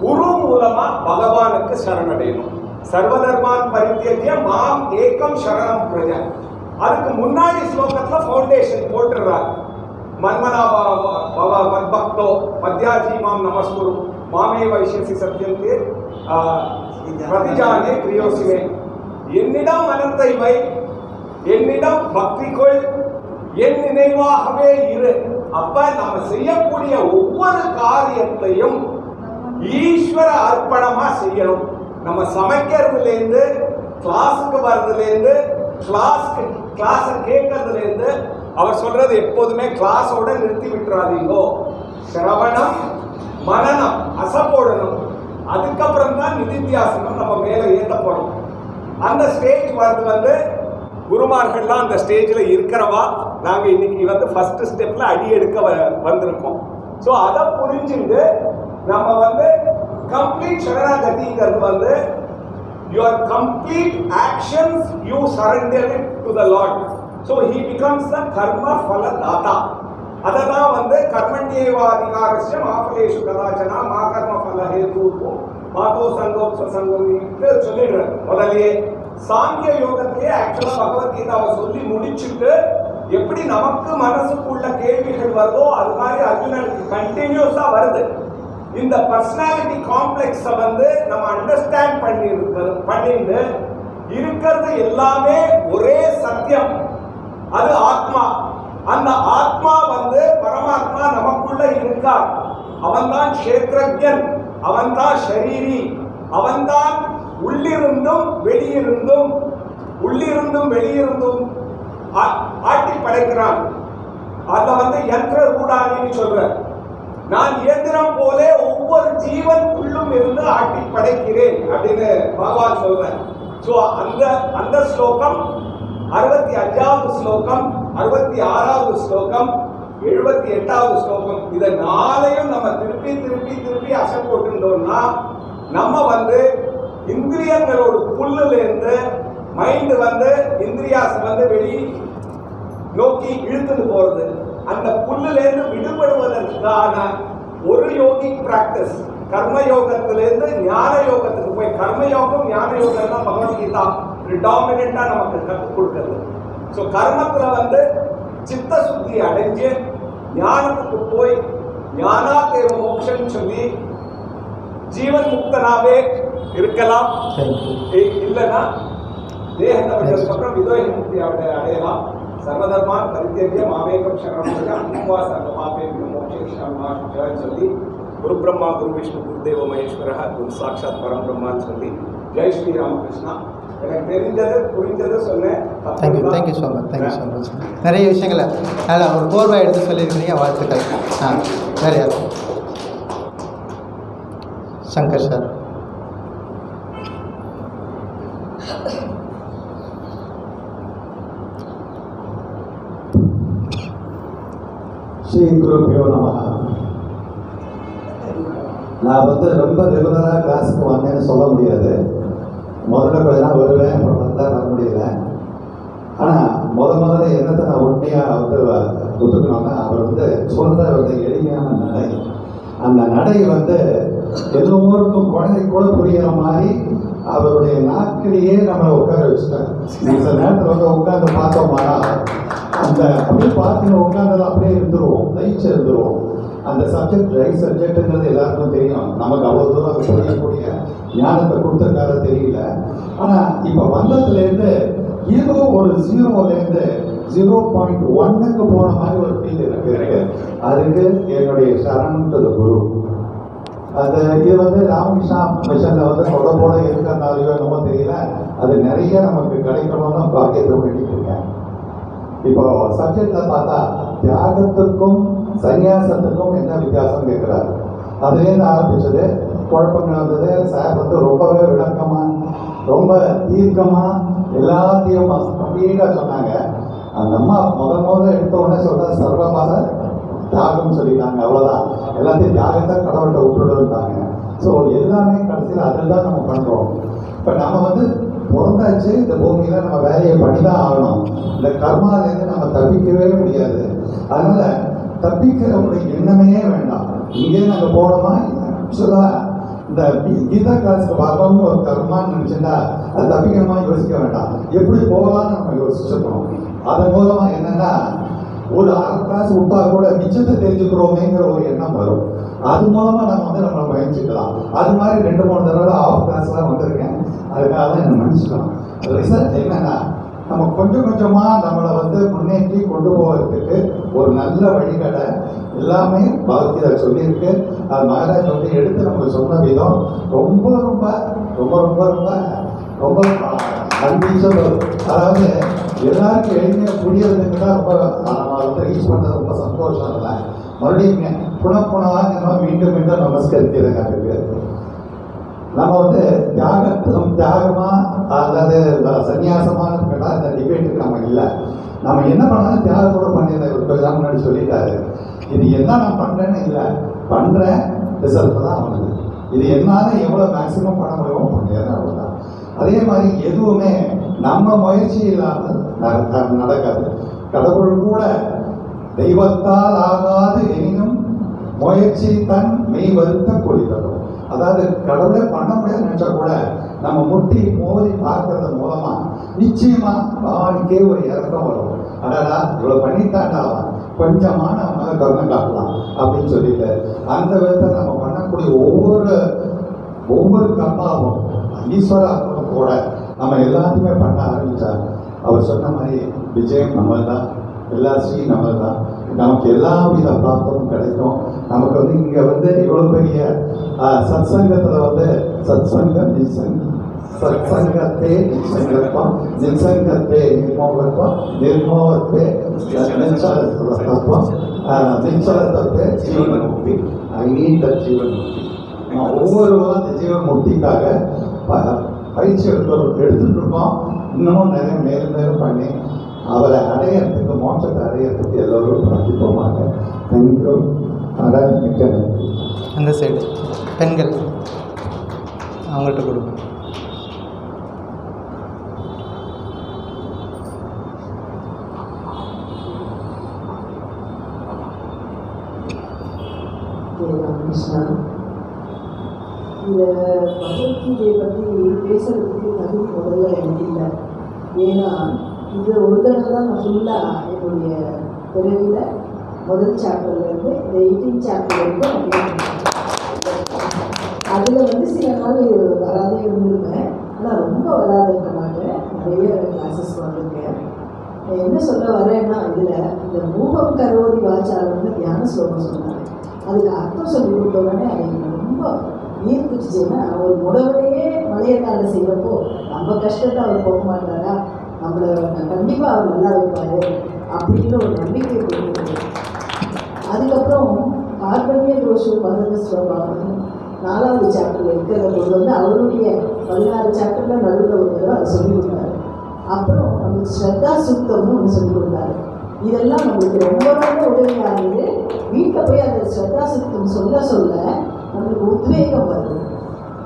குரு மூலமா பகவானுக்கு சரணடையணும். சர்வதர்மான் பரித்யஜ்ய மாம் ஏகம் சரணம் பிரஜ. அதுக்கு முன்னாடி ஸ்லோகத்துல ஃபவுண்டேஷன் போட்டுறாரு. மன்மனா பவ மத்பக்தோ மத்யாஜி மாம் நமஸ்குரு மாமே வைஷ்யசி சத்யந்தே பிரதிஜானே பிரியோசிமே. என்னிடம் மனத்தை வை, என்னிடம் பக்தி கொள், என் நினைவாகவே இரு. அப்ப நம்ம செய்யக்கூடிய ஒவ்வொரு காரியத்தையும் ஈஸ்வர அர்ப்பணமா செய்யணும். நம்ம சமைக்கிறதுல இருந்து, கிளாஸுக்கு வர்றதுல இருந்து, கிளாஸை கேட்கறதுல இருந்து, அவர் சொல்றது எப்போதுமே கிளாஸோட நிறுத்தி விட்டுறாதீங்கோ. சிரவணம், மனனம், அசப்போடணும். அதுக்கப்புறம் தான் நிதித்தியாசனம் நம்ம மேல ஏற்றப்படும். அந்த ஸ்டேஜ் வந்து குருமார்கள்லாம் அந்த ஸ்டேஜ்ல இருக்கிறவா. நாங்க இன்னைக்கு ஃபர்ஸ்ட் ஸ்டெப்ல அடி எடுக்க வந்திருக்கோம். ஸோ அதை புரிஞ்சுட்டு நம்ம complete சரணாகதிங்கிறது your complete actions you surrender it to the Lord. So he becomes the karma phala data. அததான் கர்மண்யேவாதிகாரஸ்ய மாஃபலேஷு கதாச்சனா மா கர்ம பல ஹேதுஹு மாதோ சங்கோப்ச சங்கம்னு சொல்லிடுறாரு. முதலே சாங்கிய யோகத்திலே ஆக்சுவலா பகவத்கீதாவை சொல்லி முடிச்சுட்டு எப்படி நமக்கு மனசுக்குள்ள கேள்விகள் வருதோ அது மாதிரி அர்ஜுனனுக்கு கண்டினியூஸா வருது. இந்த பர்சனாலிட்டி காம்ப்ளெக்ஸை நம்ம அண்டர்ஸ்டாண்ட் பண்ணிட்டு இருக்கிறது எல்லாமே ஒரே சத்தியம், அது ஆத்மா. அந்த ஆத்மா பரமாத்மா நமக்குள்ள இருக்கார். அவன்தான் க்ஷேத்ரஜன், அவன்தான் ஷரீரி, அவன்தான் உள்ளிருந்தும் வெளியிருந்தும் ஆட்டி படைக்கிறான். அத யந்திர கூடாதுன்னு சொல்ற. நான் இயந்திரம் போல ஒவ்வொரு ஜீவனுக்குள்ளும் இருந்து ஆட்டி படைக்கிறேன் அப்படின்னு பகவான் சொல்றேன். சோ அந்த ஸ்லோகம் 65வது ஸ்லோகம், 66வது ஸ்லோகம், 78வது ஸ்லோகம், இதை நாளையும் நம்ம திருப்பி அசை போட்டுட்டோம்னா நம்ம இந்திரியங்களோட புல்லுல இருந்து மைண்ட் இந்திரியாசம் வெளி நோக்கி இழுத்துட்டு போறது. அந்த புல்லுல இருந்து விடுபடுவதற்கான ஒரு யோகிக் பிராக்டிஸ் கர்மயோகத்திலிருந்து ஞான யோகத்துக்கு போய், கர்மயோகம் ஞான யோகம் தான் பகவத்கீதா ப்ரிடாமினண்டா நமக்கு கற்றுக் கொடுக்கிறது. ஸோ கர்மத்துல சித்த சுத்தி அடைஞ்சு ஞானத்துக்கு போய் ஞானாதேவ மோட்சம் சொல்லி ஜீவன் முக்தனாவே இருக்கலாம். இல்லைன்னா தேகத்தை விதோய முக்தி அடையலாம். சர்வதர்மான் பரித்யஜ்ய மாமேகம் சரணம் அன்வா சர்வபாபேபியோ மோக்ஷயிஷ்யாமி சொல்லி குரு பிரம்மா குரு விஷ்ணு குருதேவ மகேஸ்வரஹ குரு சாட்சாத் பரம் பிரம்மான்னு சொல்லி ஜெய் ஸ்ரீ ராமகிருஷ்ணா. எனக்கு தெரிஞ்சது புரிஞ்சது சொன்னேன். Thank you so much. நிறைய விஷயங்களை அதில் ஒரு கோர்வை எடுத்து சொல்லியிருக்கிறீங்க, வாழ்த்துக்கள். நிறையா சங்கர் சார். ஸ்ரீ குருபியோ நமஹ. நான் ரொம்ப ரெகுலராக கிளாஸுக்கு வந்தேன்னு சொல்ல முடியாது. முதல்ல கொஞ்ச நாள் வருவேன், அப்புறம் வந்தால் வர முடியல. ஆனால் முதல்ல என்னத்தை நான் உண்மையாக ஒத்துக்கணும்னா, அவர் சொல்கிற எளிமையான நடை. அந்த நடை எல்லோருக்கும் குழந்தை கூட புரிகிற மாதிரி அவருடைய நாட்களிலேயே நம்மளை உட்கார வச்சுட்டாங்க. சில நேரத்தில் உட்காந்து பார்த்தோம்னா அந்த அப்படியே பார்த்து உட்காந்து அப்படியே லயிச்சு இருந்துருவோம். அந்த சப்ஜெக்ட் ரைட் சப்ஜெக்டுங்கிறது எல்லாருக்கும் தெரியும். நமக்கு அவ்வளோ தூரம் அது புரியக்கூடிய ஞானத்தை கொடுத்துருக்காத தெரியல. ஆனால் இப்போ வந்ததுலேருந்து ஏதோ ஒரு 0லேருந்து 0.1க்கு போன மாதிரி ஒரு ஃபீல் இருக்கு. அதுக்கு என்னுடைய சரணன்றது குரு. இது ராமகிருஷ்ணா மிஷனில் தொடர்போட இருக்கிறதுனாலையோ என்னமோ தெரியல, அது நிறைய நமக்கு கிடைக்கணும்னு பாக்கியத்தை வேண்டிட்டு இருக்கேன். இப்போ சப்ஜெக்ட்ல பார்த்தா தியாகத்துக்கும் சன்னியாசத்துக்கும் என்ன வித்தியாசம் கேட்கிறாரு. அதுலேருந்து ஆரம்பிச்சது குழப்பங்கள் வந்தது. சார் ரொம்பவே விளக்கமா ரொம்ப தீர்க்கமா எல்லாத்தையும் கம்ப்ளீட்டாக சொன்னாங்க. அந்த அம்மா முதல்ல எடுத்த உடனே சொல்ற சர்வபாத தியாகம்னு சொல்லிட்டாங்க. அவ்வளோதான், எல்லாத்தையும் தியாகத்தை கடவுள்கிட்ட விட்டுடுட்டாங்க. ஸோ எல்லாமே கடைசியில் அதில் தான் நம்ம பண்ணுறோம். இப்போ நம்ம வந்து பிறந்தாச்சு, இந்த பூமியில் நம்ம வேலையை பண்ணி தான் ஆகணும். இந்த கர்மாலேருந்து நம்ம தப்பிக்கவே முடியாது. அதனால் தப்பிக்கிற ஒரு எண்ணமே வேண்டாம். இங்கே நாங்கள் போனோமா ஆக்சுவலாக இந்த கீதா கிளாஸுக்கு வரணும்னு ஒரு கர்மான்னு நினச்சிட்டா அது தப்பிக்கணுமா யோசிக்க வேண்டாம். எப்படி போகலான்னு நம்ம யோசிச்சுக்கணும். அதன் மூலமாக என்னென்னா ஒரு அரை கிளாஸ் விட்டா கூட மிச்சத்தை தெரிஞ்சுக்கிறோமேங்கிற ஒரு எண்ணம் வரும். அது மூலமாக நம்ம வந்து நம்மளை பயணிச்சுக்கலாம். அது மாதிரி 2-3 தடவை ஆஃப் கிளாஸ்லாம் வந்திருக்கேன். அதுக்காக தான் என்ன மன்னிச்சுக்கலாம். ரிசல்ட் என்னென்னா நம்ம கொஞ்சம் கொஞ்சமாக நம்மளை வந்து முன்னேற்றி கொண்டு போகிறதுக்கு ஒரு நல்ல வழிகடை எல்லாமே பகவத்கீதை சொல்லியிருக்கு. அது மகாராஜ் வந்து எடுத்து நமக்கு சொன்ன விதம் ரொம்ப ரொம்ப ரொம்ப ரொம்ப ரொம்ப ரொம்ப அன்பீச்சல். அதாவது எல்லாருக்கும் எளிமையாக புரியறதுக்கு தான் ரொம்ப நம்ம வந்து ரீச் பண்ணது ரொம்ப சந்தோஷம். இல்லை மறுபடியும் புனப்புனவாக மீண்டும் மீண்டும் நமஸ்கரிக்கிறேங்க. அதுக்கு நம்ம வந்து தியாகமா அல்லது சன்னியாசமானு கேட்டால் இந்த டிபேட்டுக்கு நம்ம இல்லை. நம்ம என்ன பண்ணாலும் தியாகத்தோடு பண்ணியிருந்தேன். ஒரு கொஞ்சம் முன்னாடி சொல்லிட்டாரு. இது என்ன நான் பண்ணுறேன்னு இல்லை, பண்ணுறேன், ரிசல்ட் தான் அவனுக்கு. இது என்னால் எவ்வளோ மேக்ஸிமம் பண்ண முடியுமோ பண்ணிடுறேன், அவ்வளோதான். அதே மாதிரி எதுவுமே நம்ம முயற்சி இல்லாமல் நடக்காது. கடவுள் கூட தெய்வத்தால் ஆகாது எனினும் முயற்சி தன் மெய் வருத்த கொள்ளும். அதாவது கடவுளே பண்ண முடியாது நினைச்சா கூட நம்ம முட்டி மோதி பார்க்கறது மூலமா நிச்சயமா பகவானுக்கே ஒரு இறக்கம் வரும். அடடா இவ்வளவு பண்ணிட்டாண்டா கொஞ்சமான நம்ம கவனம் காட்டலாம் அப்படின்னு சொல்லிட்டு அந்த விதத்தை நம்ம பண்ணக்கூடிய ஒவ்வொரு கர்மாவும் ஈஸ்வராத்மகம் கூட நம்ம எல்லாத்தையுமே பண்ண ஆரம்பிச்சா அவர் சொன்ன மாதிரி விஜயம் நம்ம தான், எல்லா ஸ்ரீ நம்ம தான், நமக்கு எல்லா வித பிராப்தமும் கிடைக்கும். நமக்கு வந்து இங்கே வந்து இவ்வளோ பெரிய சத்சங்கத்தில் வந்து சத்சங்கம் சத்சங்கத்தே நிசங்கத்வம் நிசங்கத்தே நிர்மோகத்வம் நிர்மோகத்தே நிச்சலத்துவம் நிச்சலத்தே ஜீவன்முக்தி. I need the ஜீவன்முக்தி. ஒவ்வொருவரும் அந்த ஜீவன்முக்திக்காக பயிற்சி எடுத்துட்டு இருக்கோம். இன்னமும் நிறைய மேலும் மேலும் பண்ணி அவரை அடையிறதுக்கு, மோட்சத்தை அடையிறதுக்கு எல்லோரும் பிரார்த்திப்போமாங்க. தேங்க்யூ. அதான் மிக்க நன்றி. அந்த சைடு பெண்கள் அவங்கள்ட்ட கொடுங்க. கிருஷ்ணா, இந்த பகவத்கீதையை பற்றி பேசுறதுக்கு தகுதி முதல்ல எனக்கு இல்லை. ஏன்னா இது ஒரு தடவை தான் நான் ஃபுல்லாக என்னுடைய பிறவியில் முதல் சாப்டர்லேருந்து இந்த 18 சாப்டர்லேருந்து அதில் வந்து சில நாள் வராதே இருந்திருப்பேன். ஆனால் ரொம்ப வராது இருக்க மாட்டேன். நிறைய கிளாஸஸ் வந்திருக்கேன். என்ன சொல்ல வரேன்னா இதில் இந்த மூகம் கரோதி வாச்சாரம்னு தியான ஸ்லோகம் சொன்னாங்க. அதுக்கு அர்த்தம் சொல்லி கொடுத்த உடனே அது ரொம்ப ஈர்த்துச்சுன்னா ஒரு முடவனையே மலையத்தால செய்கிறப்போ நம்ம கஷ்டத்தை அவர் போக மாட்டாரா, நம்மளை கண்டிப்பாக அவர் நல்லா வைப்பார் அப்படின்ற ஒரு நம்பிக்கை கொடுக்குறது. அதுக்கப்புறம் கார்பனிய தோஷு பகவத ஸ்வபாவம் 4வது சாப்டரில் இருக்கிறத கொண்டு வந்து அவருடைய 16 சாப்டரில் நடுவில் ஒரு தடவை அதை சொல்லிக் கொடுத்தாரு. அப்புறம் நமக்கு ஸ்ரத்தா சுத்தம்னு ஒன்று சொல்லிக் கொடுத்தாரு. இதெல்லாம் நம்மளுக்கு ரொம்ப ரொம்ப உதவியாக இருந்தது. வீட்டில் போய் அந்த ஸ்ரத்தா சுத்தம் சொல்ல சொல்ல நம்மளுக்கு உத்வேகம் வருது.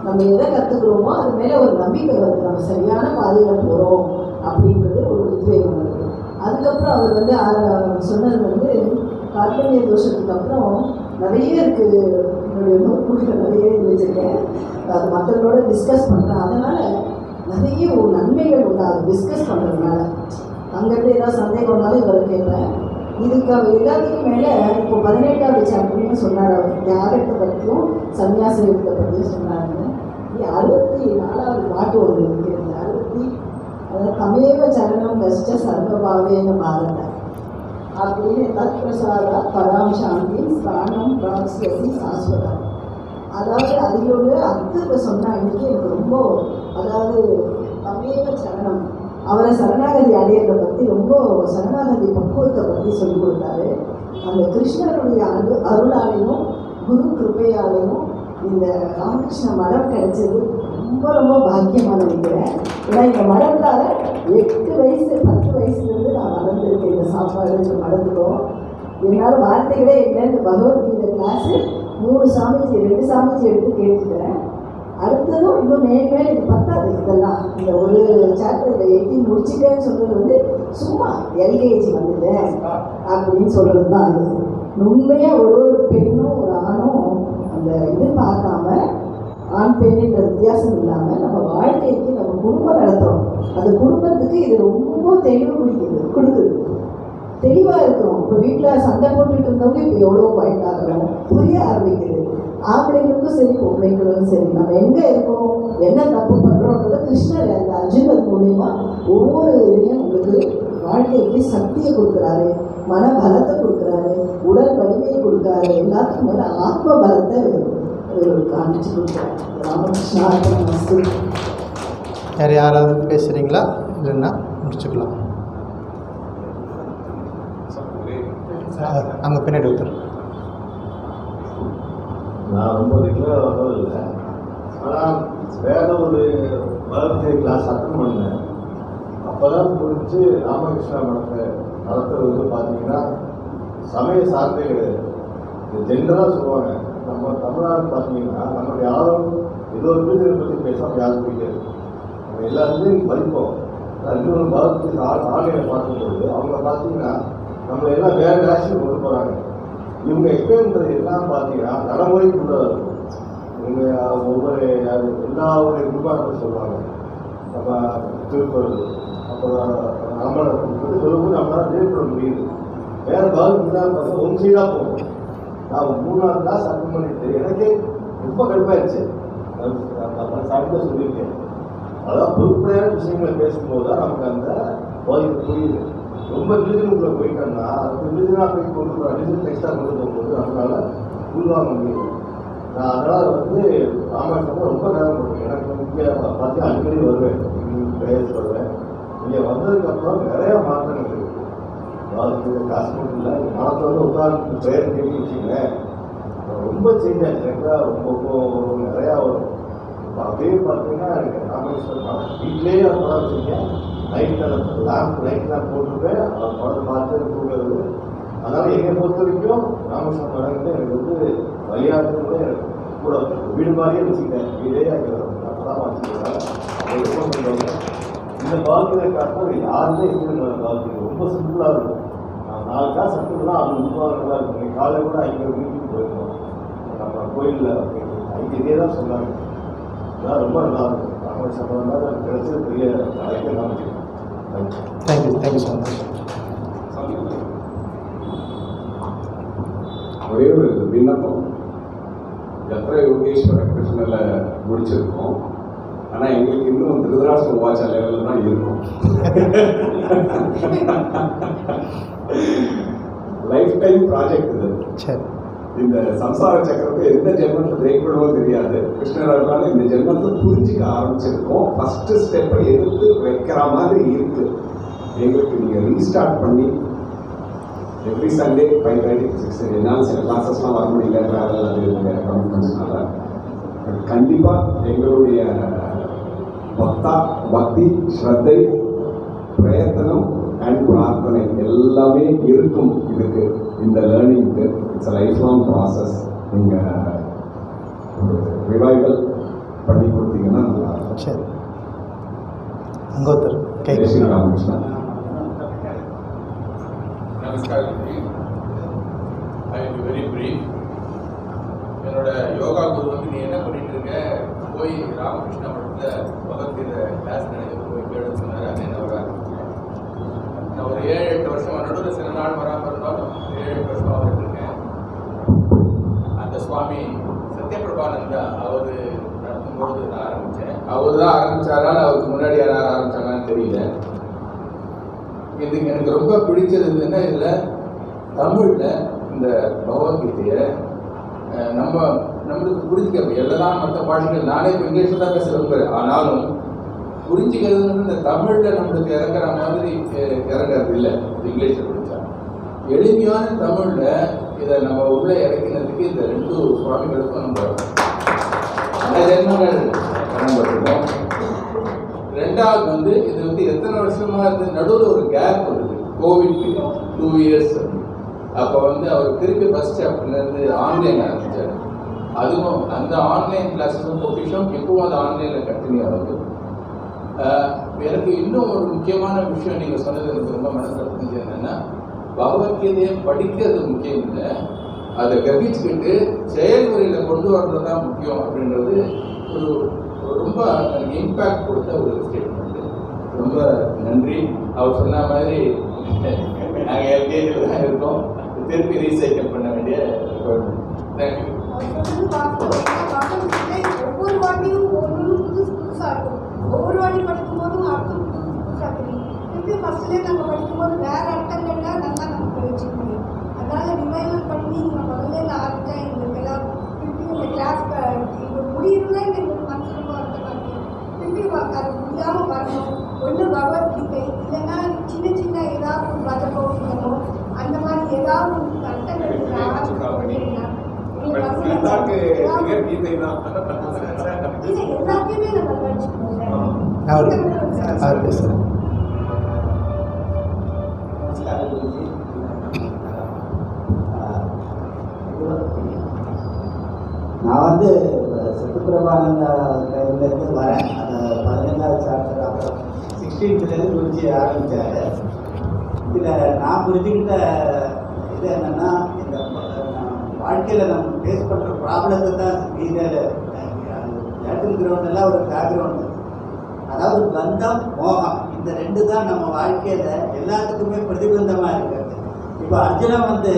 நம்ம எதை கற்றுக்குறோமோ அது மேலே ஒரு நம்பிக்கை வருது. நம்ம சரியான பாதையில் போகிறோம் அப்படின்றது ஒரு உத்வேகம் வருது. அதுக்கப்புறம் அவர் வந்து சொன்னது வந்து கார்பனிய தோஷத்துக்கு அப்புறம் நிறைய இருக்குது. என்னுடைய நோட்புக்கில் நிறைய வச்சுருக்கேன். அது மற்றவங்களோட டிஸ்கஸ் பண்ணுறேன். அதனால் நிறைய நன்மைகள் உண்டாகும் டிஸ்கஸ் பண்ணுறதுனால. அங்கிட்ட ஏதாவது சந்தேகம்னாலும் இவரை கேட்பேன். இதுக்கு எல்லாத்துக்கும் மேலே இப்போ 18வது சாப்டர்னு சொன்னார். அவர் தியாகத்தை பற்றியும் சன்னியாச யுகத்தை பற்றியும் சொன்னாருங்க. 64வது பாட்டு ஒன்று இருக்கிறது. அதாவது தமேவ சரணம் கஷ்ட சர்வபாவேன பாரத அப்படின்னு தத் பிரசாதா பராம் சாந்தி ஸ்தானம் பிராப்ஸ்யசி சாஸ்வதம். அதாவது அதிலோட அர்த்தத்தை சொன்ன அன்றைக்கி எனக்கு ரொம்ப, அதாவது தமேவ சரணம், அவரை சரணாகதி அடையிறதை பற்றி ரொம்ப சரணாகதி பக்குவத்தை பற்றி சொல்லிக் கொடுத்தாரு. அந்த கிருஷ்ணருடைய அருளாலையும் குரு கிருப்பையாலையும் இந்த ராமகிருஷ்ண மடம் கிடைச்சது ரொம்ப ரொம்ப பாக்கியமாக நினைக்கிறேன். ஏன்னா இந்த மடத்தால் 8 வயசு 10 வயசுலேருந்து நான் வளர்ந்துருக்கேன். இந்த சாப்பாடு இந்த மடத்துக்கும் என்னால் வார்த்தைகளே இல்லை. இந்த பகவத்கீதை கிளாஸு 2 சாமிஜி எடுத்து கேட்டுக்கிறேன். அடுத்ததும் இன்னும் மேல் இது பத்தாது. இதெல்லாம் இந்த ஒரு சாப்டர் இந்த 18 முடிச்சுட்டேன்னு சொல்கிறது வந்து சும்மா எல்கேஜி வந்துட்டேன் அப்படின்னு சொல்கிறது தான். இது உண்மையாக ஒரு பெண்ணும் ஒரு ஆணும் அந்த இது பார்க்காம ஆண் பெண்ணுன்ற வித்தியாசம் இல்லாமல் நம்ம வாழ்க்கைக்கு நம்ம குடும்பம் நடத்துகிறோம். அந்த குடும்பத்துக்கு இது ரொம்ப தெளிவு கொடுக்குது. தெளிவாக இருக்கிறோம். இப்போ வீட்டில் சண்டை போட்டுட்டு இருந்தவங்க இப்போ எவ்வளோ பயந்தாகிறோம், புரிய ஆரம்பிக்குது. ஆம்பளைங்களுக்கும் சரி பொம்பளைங்களுக்கும் சரி நம்ம எங்கே இருக்கோம், என்ன தப்பு பண்ணுறோன்றதை கிருஷ்ணர் அந்த அர்ஜுனன் மூலிமா ஒவ்வொரு இதையும் உங்களுக்கு வாழ்க்கைக்கு சக்தியை கொடுக்குறாரு, மன பலத்தை கொடுக்குறாரு, உடல் வலிமையை கொடுக்குறாரு, எல்லாத்துக்கும் மேலே ஆத்ம பலத்தை காமிச்சு கொடுக்குறாரு. ராமகிருஷ்ணா மஸ்து. வேறு யாராவது பேசுகிறீங்களா? இல்லைன்னா முடிச்சுக்கலாம். அங்கே பின்னாடி ஒருத்தர். நான் ரொம்ப ரெகுலராக வர்றதில்லை, ஆனால் வேற ஒரு பர்த்டே கிளாஸ் அட்டன் பண்ணேன். அப்போ தான் புரிஞ்சு ராமகிருஷ்ணா மடத்தை நடத்துறது வந்து பார்த்தீங்கன்னா சமய சார்ந்தே கிடையாது. இது ஜென்ரலாக சொல்லுவாங்க. நம்ம தமிழ்நாடு பார்த்தீங்கன்னா நம்ம யாரும் ஏதோ ஒரு விஷயத்தை பற்றி பேசாமல் யாரும் பிடிக்காது. நம்ம எல்லாருமே மதிப்போம். இன்னொரு பர்த்டே ஆன்லைனில் பார்க்கும்போது அவங்க பார்த்தீங்கன்னா நம்ம எல்லாம் வேறு டேரக்ஷன் கொண்டு போகிறாங்க. இவங்க எக்ஸ்பிளைன் பண்ணுறது எல்லாம் பார்த்தீங்கன்னா நடைமுறைக்குள்ள இருக்கும். இவங்க ஒவ்வொரு எல்லாருடைய குருபாரத்தை சொல்லுவாங்க. நம்ம திருக்குறள் அப்புறம் நம்மளை சொல்லும்போது நம்மளால் ரிலேட் பண்ண முடியுது. வேறு பாதிப்புலாம் பார்த்தா ஒன் சைடாக போகும். நான் 3-4 கிளாஸ் அட்டன் பண்ணிட்டு எனக்கே ரொம்ப கடுப்பாயிடுச்சு. சாப்பிட்டு சொல்லியிருக்கேன். அதான் பொதுப்படையான விஷயங்களை பேசும்போது தான் நமக்கு அந்த பாதிப்பு புரியுது. ரொம்ப ரிலிஜனுக்குள்ளே போயிட்டோம்னா அது ரிலிஜனாக போய் கொண்டு போகிற ரிலிஜன் டெக்ஸ்டாக கொண்டு போகும்போது நம்மளால் உள்வாங்க முடியும். நான் அதனால் வந்து ராமாயணத்தை ரொம்ப நேரம் போடுவேன். எனக்கு இங்கே பார்த்து அடிக்கடி வருவேன், பிரேயர்ஸ் வருவேன். இங்கே வந்ததுக்கப்புறம் நிறையா மாற்றங்கள் இருக்குது. அதாவது காசு மட்டும் இல்லை, மனத்தை வந்து உட்காந்து பிரேயர் கேட்டு வச்சுங்களேன் ரொம்ப சேஞ்ச் ஆச்சு. எனக்கு ரொம்ப நிறையா வரும். இப்போ அப்படியே பார்த்தீங்கன்னா எனக்கு ராமேஸ்வரம் வீட்லேயே அது படம் வச்சுருக்கேன். லைட்டில் லைட்லாம் போட்டுருப்பேன். அவர் படத்தை பார்த்து தூங்குறது. அதனால் என்னை பொறுத்த வரைக்கும் ராமேஸ்வரம் படங்கிட்ட எனக்கு வந்து வழியாட்டு கூட எனக்கு கூட வீடு மாதிரியே வச்சுக்கிட்டேன். வீடே அங்கே அப்போ தான் வச்சுக்கிறேன். இந்த பால்கனை காட்டினா யாருமே இருக்கிற பால்கனி ரொம்ப சிம்பிளாக இருக்கும். 4 காசு சட்டுனா அது ரொம்ப நல்லா இருக்கும். நீங்கள் காலையில் கூட 5 வீட்டுக்கு போயிருக்கோம் நம்ம கோயிலில். அங்கே இதே தான் சொன்னாங்க. அதான் ரொம்ப நல்லா இருக்கும். ராமேஸ்வரம் தான் எனக்கு கிடைச்சது பெரிய அழைக்க காமிச்சிருக்கேன். Thank you so much. ஒரே ஒரு விண்ணப்பம். எத்தனை யோகேஸ்வர கிருஷ்ணனில் முடிச்சிருக்கோம், ஆனால் எங்களுக்கு இன்னும் திருதராஷ்டிர வாட்ச லெவலில் தான் இருக்கும். லைஃப் டைம் ப்ராஜெக்ட் இது. சரி, இந்த சம்சார சக்கரத்தை எந்த ஜென்மத்தில் பிரேக் பண்ணுவோம் தெரியாது. கிருஷ்ணரால் இந்த ஜென்மத்தை புரிஞ்சிக்க ஆரம்பிச்சிருக்கோம். ஃபஸ்ட்டு ஸ்டெப்பை எடுத்து வைக்கிற மாதிரி இருக்கு. எங்களுக்கு நீங்கள் ரீஸ்டார்ட் பண்ணி எவ்ரி சண்டே 5:30 to 6 என்னால் சில கிளாஸஸ்லாம் வர முடியல, ட்ராவல் அது கமிட்மெண்ட்ஸ்னால. கண்டிப்பாக எங்களுடைய பக்தி, ஸ்ரத்தை, பிரயத்தனம் அண்ட் பிரார்த்தனை எல்லாமே இருக்கும் இதுக்கு. இந்த லேர்னிங்க்கு it's a life long process. நீங்கள் ஒரு ரிவைவல் பண்ணி கொடுத்தீங்கன்னா நல்லா இருக்கும். சரி, அங்கே ஒருத்தர் ஜெய் ராமகிருஷ்ணன். நமஸ்காரம். I am very brief. என்னோட யோகா குரு வந்து நீ என்ன பண்ணிட்டு இருக்க, போய் ராமகிருஷ்ணா மடத்தில் பகவத்கீதை கிளாஸ் நினைக்க போய் கேட்டு சொன்னார். அதை நான் வர ஆரம்பிச்சேன். நான் ஒரு 7-8 வருஷம் நடுவில் சில நாள் வராமல் இருந்தாலும் 7-8 வருஷமாக வந்துட்டு இருக்கேன். அந்த சுவாமி சத்யபிரபானந்தா அவர் நடத்தும்போது நான் ஆரம்பித்தேன். அவர் தான் ஆரம்பித்தாரான்னு அவருக்கு முன்னாடி யாராவது ஆரம்பித்தாங்கன்னு தெரியல. இதுக்கு எனக்கு ரொம்ப பிடிச்சது என்னன்னா, இதில் தமிழில் இந்த பகவத்கீதையை நம்மளுக்கு புரிஞ்சுக்க எல்லாம் மற்ற பாஷைகள். நானே இப்போ இங்கிலீஷில் தான் பேச விரும்புகிறேன். ஆனாலும் புரிஞ்சுக்கிறதுன்னு இந்த தமிழில் நம்மளுக்கு இறங்குற மாதிரி இறங்குறது இல்லை. இங்கிலீஷில் படித்தா எளிமையான தமிழில் இதை நம்ம உள்ளே இறக்கினதுக்கு இந்த 2 சுவாமிகளுக்கும் நம்ம பல ஜென்மங்கள் பயன்படுத்துவோம். ரெண்டாவது வந்து இது வந்து எத்தனை வருஷமாக இருந்து நடுவில் ஒரு கேப் வருது. Covid 2 years. அப்போ வந்து அவர் திருப்பி ஃபர்ஸ்ட் சாப்டர்லேருந்து ஆன்லைன் ஆரம்பித்தார். அதுவும் அந்த ஆன்லைன் கிளாஸஸும் பொக்கிஷம் எப்பவும் அது ஆன்லைனில் கண்டினியூ ஆகுது. எனக்கு இன்னும் ஒரு முக்கியமான விஷயம் நீங்கள் சொன்னது எனக்கு ரொம்ப மனசில் புரிஞ்சு என்னென்னா, பகவத்கீதையை படிக்கிறது முக்கியம் இல்லை, அதை கிரகிச்சுக்கிட்டு செயல்முறையில் கொண்டு வர்றது தான் முக்கியம் அப்படின்றது ஒரு ரொம்ப எனக்கு இம்பேக்ட் கொடுத்த ஒரு ஸ்டேட்மெண்ட்டு. ரொம்ப நன்றி. அவர் சொன்ன மாதிரி நாங்கள் எல்கேஜியில் தான் இருக்கோம், திருப்பி ரீசைக்கிள் பண்ண வேண்டிய தேங்க்யூ. ஒவ்வொரு வாட்டியும் ஒவ்வொரு புதுசாக இருக்கும். ஒவ்வொரு வாட்டி படிக்கும்போதும் அர்த்தம் புதுசாக தெரியும். திருப்பி ஃபஸ்ட்லேயே நம்ம படிக்கும்போது வேறு அர்த்தங்கள்லாம் நல்லா நமக்கு வச்சுக்க முடியும். அதனால் ரிவைவல் பண்ணி நம்ம முதல்ல ஆரம்பித்தா எங்களுக்கு எல்லாம் திருப்பி இந்த கிளாஸ் இப்போ முடியுதுன்னா எங்களுக்கு மனசு ரொம்ப அர்த்தமாக இருக்கும். திருப்பி அது முடியாமல் வரணும். ஒன்று பகவத்கீதை இல்லைன்னா சின்ன சின்ன ஏதாவது ஒரு பதப்போக்கமோ அந்த மாதிரி ஏதாவது ஒரு அர்த்தங்கள் எல்லாத்தையுமே நம்ம படிச்சுக்கணும். அவர் பேசுகிறேன். நான் வந்து சத்யபிரபானந்த டைம்லேருந்து வரேன். அந்த 15வது சாப்டர் அப்புறம் 16th குறிச்சி ஆரம்பித்தார். இதில் நான் புரிஞ்சுக்கிட்ட இது என்னென்னா, இந்த வாழ்க்கையில் நம்ம ஃபேஸ் பண்ணுற ப்ராப்ளத்தை தான் இது பேட்டில் கிரவுண்டெல்லாம் ஒரு பேக்ரவுண்டு. அதாவது பந்தம், மோகம், இந்த ரெண்டு தான் நம்ம வாழ்க்கையில் எல்லாத்துக்குமே பிரதிபந்தமாக இருக்கிறது. இப்போ அர்ஜுனன் வந்து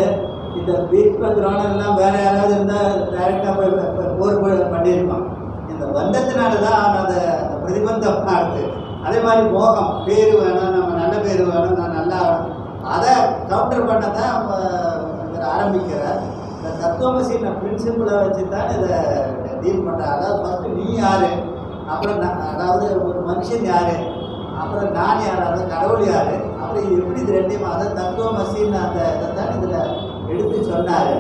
இந்த பீச் துரோணம்லாம் வேறு யாராவது இருந்தால் டைரெக்டாக போய் போர் பண்ணியிருப்பான். இந்த பந்தத்தினால தான் அந்த பிரதிபந்தம் ஆகுது. அதே மாதிரி மோகம், பேர் வேணும், நம்ம நல்ல பேர் வேணும், நான் நல்லா அதை கவுண்டர் பண்ண தான் இவர் ஆரம்பிக்கிறார். இந்த தத்துவமசின பிரின்சிபிளை வச்சு தான் இதை டீல் பண்ணுறார். அதாவது ஃபஸ்ட்டு நீ யார், அப்புறம் அதாவது ஒரு மனுஷன் யார், அப்புறம் நான் யார், அதாவது கடவுள் யார், அப்புறம் எப்படி இது ரெண்டையும் அதாவது தத்துவமசின்னு அந்த இதை தான் இதில் எடுத்து சொன்னார்.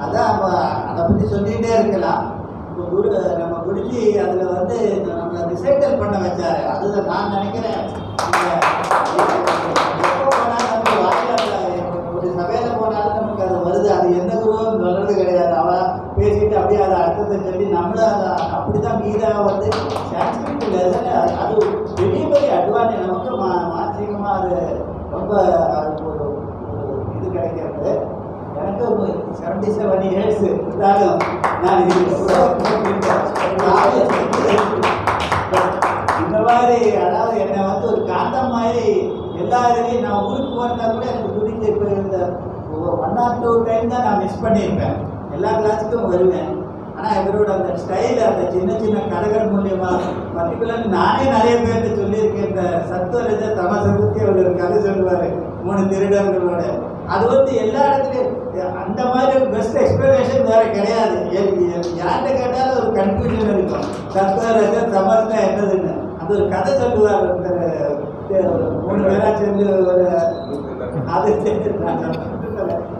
அதான் அதை பற்றி சொல்லிகிட்டே இருக்கலாம். இப்போ நம்ம குருஜி அதில் வந்து நம்மளை ரிசைட்டல் பண்ண வச்சார். அதுதான் நான் நினைக்கிறேன். எப்போ போனாலும் நமக்கு வாயில் ஒரு சபையில் போனாலும் நமக்கு அது வருது. அது எந்த குருவும் சொல்கிறது கிடையாது. அவள் பேசிட்டு அப்படியே அதை அர்த்தத்தை சொல்லி நம்மளும் அதை அப்படி தான் மீதா வந்து சான்ஸ்கிரிட் லெசன் அது பெரிய பெரிய அட்வான்டேஜ் நமக்கு மானசீகமாக அது ரொம்ப அதுக்கு ஒரு இது கிடைக்கிறது. எனக்கு ஒரு 77 years இருந்தாலும் நான் இந்த மாதிரி அதாவது என்னை வந்து ஒரு காந்தம் மாதிரி எல்லா இதுலேயும் நான் ஊருக்கு போகிறதா கூட எனக்கு துணிஞ்சு இப்போ இந்த 1 or 2 டைம் தான் நான் மிஸ் பண்ணியிருப்பேன். எல்லா கிளாஸுக்கும் வருவேன். ஆனால் இவரோட அந்த ஸ்டைல், அந்த சின்ன சின்ன கதைகள் மூலியமாக பர்டிகுலர் நானே நிறைய பேர்கிட்ட சொல்லியிருக்கேன். இந்த சத்துவரஜ தமசத்துக்கு அவர் ஒரு கதை சொல்லுவார் 3 திருடர்களோட. அது வந்து எல்லா இடத்துலையும் அந்த மாதிரி ஒரு பெஸ்ட் எக்ஸ்பிளனேஷன் வேறு கிடையாது. யார்கிட்ட கேட்டாலும் ஒரு கன்ஃபியூஷன் இருக்கும். சத்துவரஜ தமஸ்னா என்னதுன்னு அந்த ஒரு கதை சொல்லுவார். 3 பேராக சேர்ந்து ஒரு அது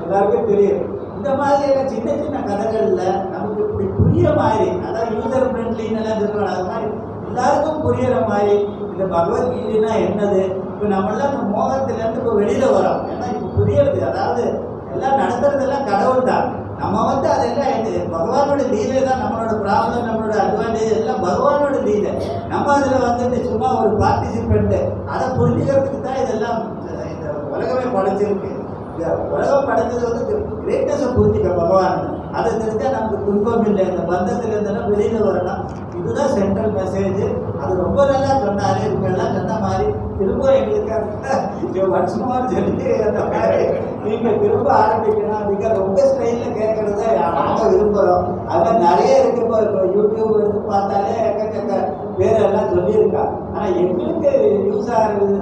எல்லாருக்கும் தெரியும். இந்த மாதிரியான சின்ன சின்ன கதைகளில் நமக்கு இப்படி புரிய மாதிரி, அதாவது யூசர் ஃப்ரெண்ட்லின்னு சொல்லுவாங்க, அது மாதிரி எல்லாருக்கும் புரிகிற மாதிரி இந்த பகவத்கீதைனா என்னது. இப்போ நம்மளாம் இந்த மோகத்திலேருந்து இப்போ வெளியில் வரோம். ஏன்னா இப்போ புரியுறது, அதாவது எல்லாம் நடத்துறதெல்லாம் கடவுள் தான். நம்ம வந்து அதெல்லாம் பகவானோட லீலை தான். நம்மளோட ப்ராப்ளம், நம்மளோட அட்வான்டேஜ் எல்லாம் பகவானோட லீலை. நம்ம அதில் வந்துட்டு சும்மா ஒரு பார்ட்டிசிபெண்ட்டு. அதை புரிஞ்சுக்கிறதுக்கு தான் இதெல்லாம் இந்த உலகமே படைச்சிருக்கு. இந்த உலகம் படைச்சது வந்து கிரேட்னஸை புரிஞ்சுக்க பகவான். அதை தெரிஞ்சால் நமக்கு துன்பம் இல்லை. இந்த பந்தத்தில் இருந்தெல்லாம் வெளியில் வரணும். இதுதான் சென்ட்ரல் மெசேஜ். அது ரொம்ப நல்லா சொன்னார். இவங்க எல்லாம் சொன்ன மாதிரி திரும்ப எங்களுக்கு வருஷமாக சொல்லி அந்த மாதிரி நீங்கள் திரும்ப ஆரம்பிக்கணும். நீங்கள் ரொம்ப ஸ்டைலில் கேட்குறத நாங்கள் விரும்புகிறோம். அதெல்லாம் நிறைய இருக்குது. இப்போ யூடியூப் எடுத்து பார்த்தாலே எக்கச்சக்க பேரெல்லாம் சொல்லியிருக்கா. ஆனால் எங்களுக்கு யூஸ் ஆகிறது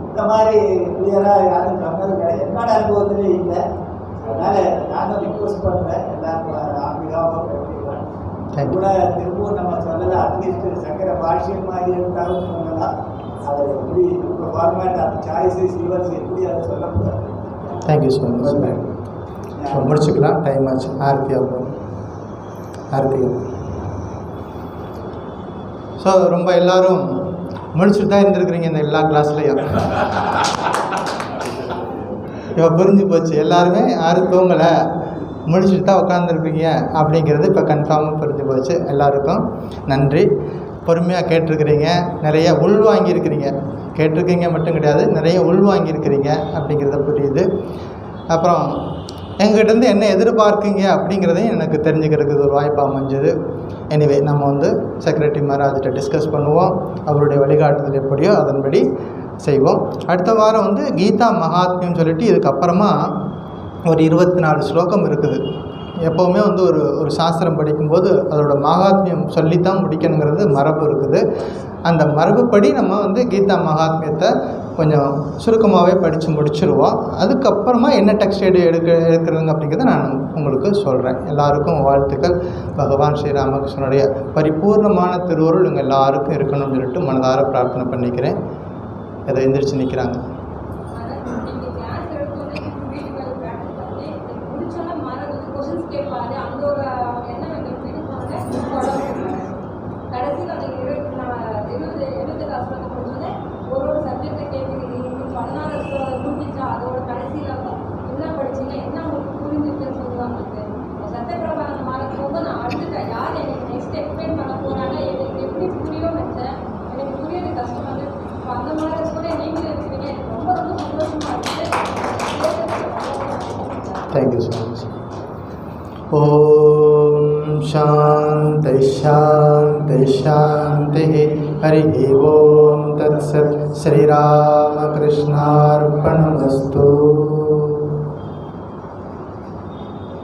இந்த மாதிரி கிளியராக யாரும் சொன்னது கிடையாது. என்னோட அனுபவத்திலே இல்லை. அதனால் நானும் ரிக்வஸ்ட் பண்ணுறேன் எல்லாருக்கும் ஆன்மீகமாக கூட திரும்பவும் நம்ம சொல்லலாம். அட்லீஸ்ட் சக்கர பாஷ்யம் மாதிரி இருந்தாலும் சொல்லலாம். அது எப்படி இப்போ ஃபார்மேட் அந்த சாய்ஸஸ் யுவர்ஸ் எப்படி அதை சொல்லக்கூடாது. Thank you so much. ஸோ முடிச்சுக்கலாம், டைம் ஆச்சு. ஆர்த்தி ஆகும். ஸோ ரொம்ப எல்லோரும் முடிச்சுட்டு தான் இருந்திருக்கிறீங்க இந்த எல்லா கிளாஸ்லேயும். இப்போ புரிஞ்சு போச்சு. எல்லாருமே யாரும் தூங்கலை, முடிச்சுட்டு தான் உட்காந்துருப்பீங்க அப்படிங்கிறது இப்போ கன்ஃபார்மாக புரிஞ்சு போச்சு. எல்லாருக்கும் நன்றி. பொறுமையாக கேட்டிருக்கிறீங்க, நிறைய உள்வாங்கியிருக்கிறீங்க. கேட்டிருக்கீங்க மட்டும் கிடையாது, நிறைய உள்வாங்கியிருக்கிறீங்க அப்படிங்கிறத புரியுது. அப்புறம் எங்ககிட்டேருந்து என்ன எதிர்பார்க்கீங்க அப்படிங்கிறதையும் எனக்கு தெரிஞ்சுக்கிறதுக்கு ஒரு வாய்ப்பாக அமைஞ்சது. எனிவே நம்ம வந்து செக்ரட்டரி மகாராஜ்கிட்ட டிஸ்கஸ் பண்ணுவோம். அவருடைய வழிகாட்டுதல் எப்படியோ அதன்படி செய்வோம். அடுத்த வாரம் வந்து கீதா மகாத்மியம் சொல்லிட்டு இதுக்கப்புறமா ஒரு 24 ஸ்லோகம் இருக்குது. எப்போவுமே வந்து ஒரு சாஸ்திரம் படிக்கும்போது அதோட மகாத்மியம் சொல்லித்தான் முடிக்கணுங்கிறது மரபு இருக்குது. அந்த மரபுப்படி நம்ம வந்து கீதா மகாத்மியத்தை கொஞ்சம் சுருக்கமாகவே படித்து முடிச்சிருவோம். அதுக்கப்புறமா என்ன டெக்ஸ்ட் எடுக்கிறதுங்க அப்படிங்கிறத நான் உங்களுக்கு சொல்கிறேன். எல்லாருக்கும் வாழ்த்துக்கள். பகவான் ஸ்ரீ ராமகிருஷ்ணனுடைய பரிபூர்ணமான திருவருள் இங்கே எல்லாருக்கும் இருக்கணும்னு சொல்லிட்டு மனதார பிரார்த்தனை பண்ணிக்கிறேன். இதை எந்திரிச்சு நிற்கிறாங்க. Thank you so much. Om Shanti Shanti Shanti. Hari Om Tat Sat. Sri Ramakrishna Arpanamastu.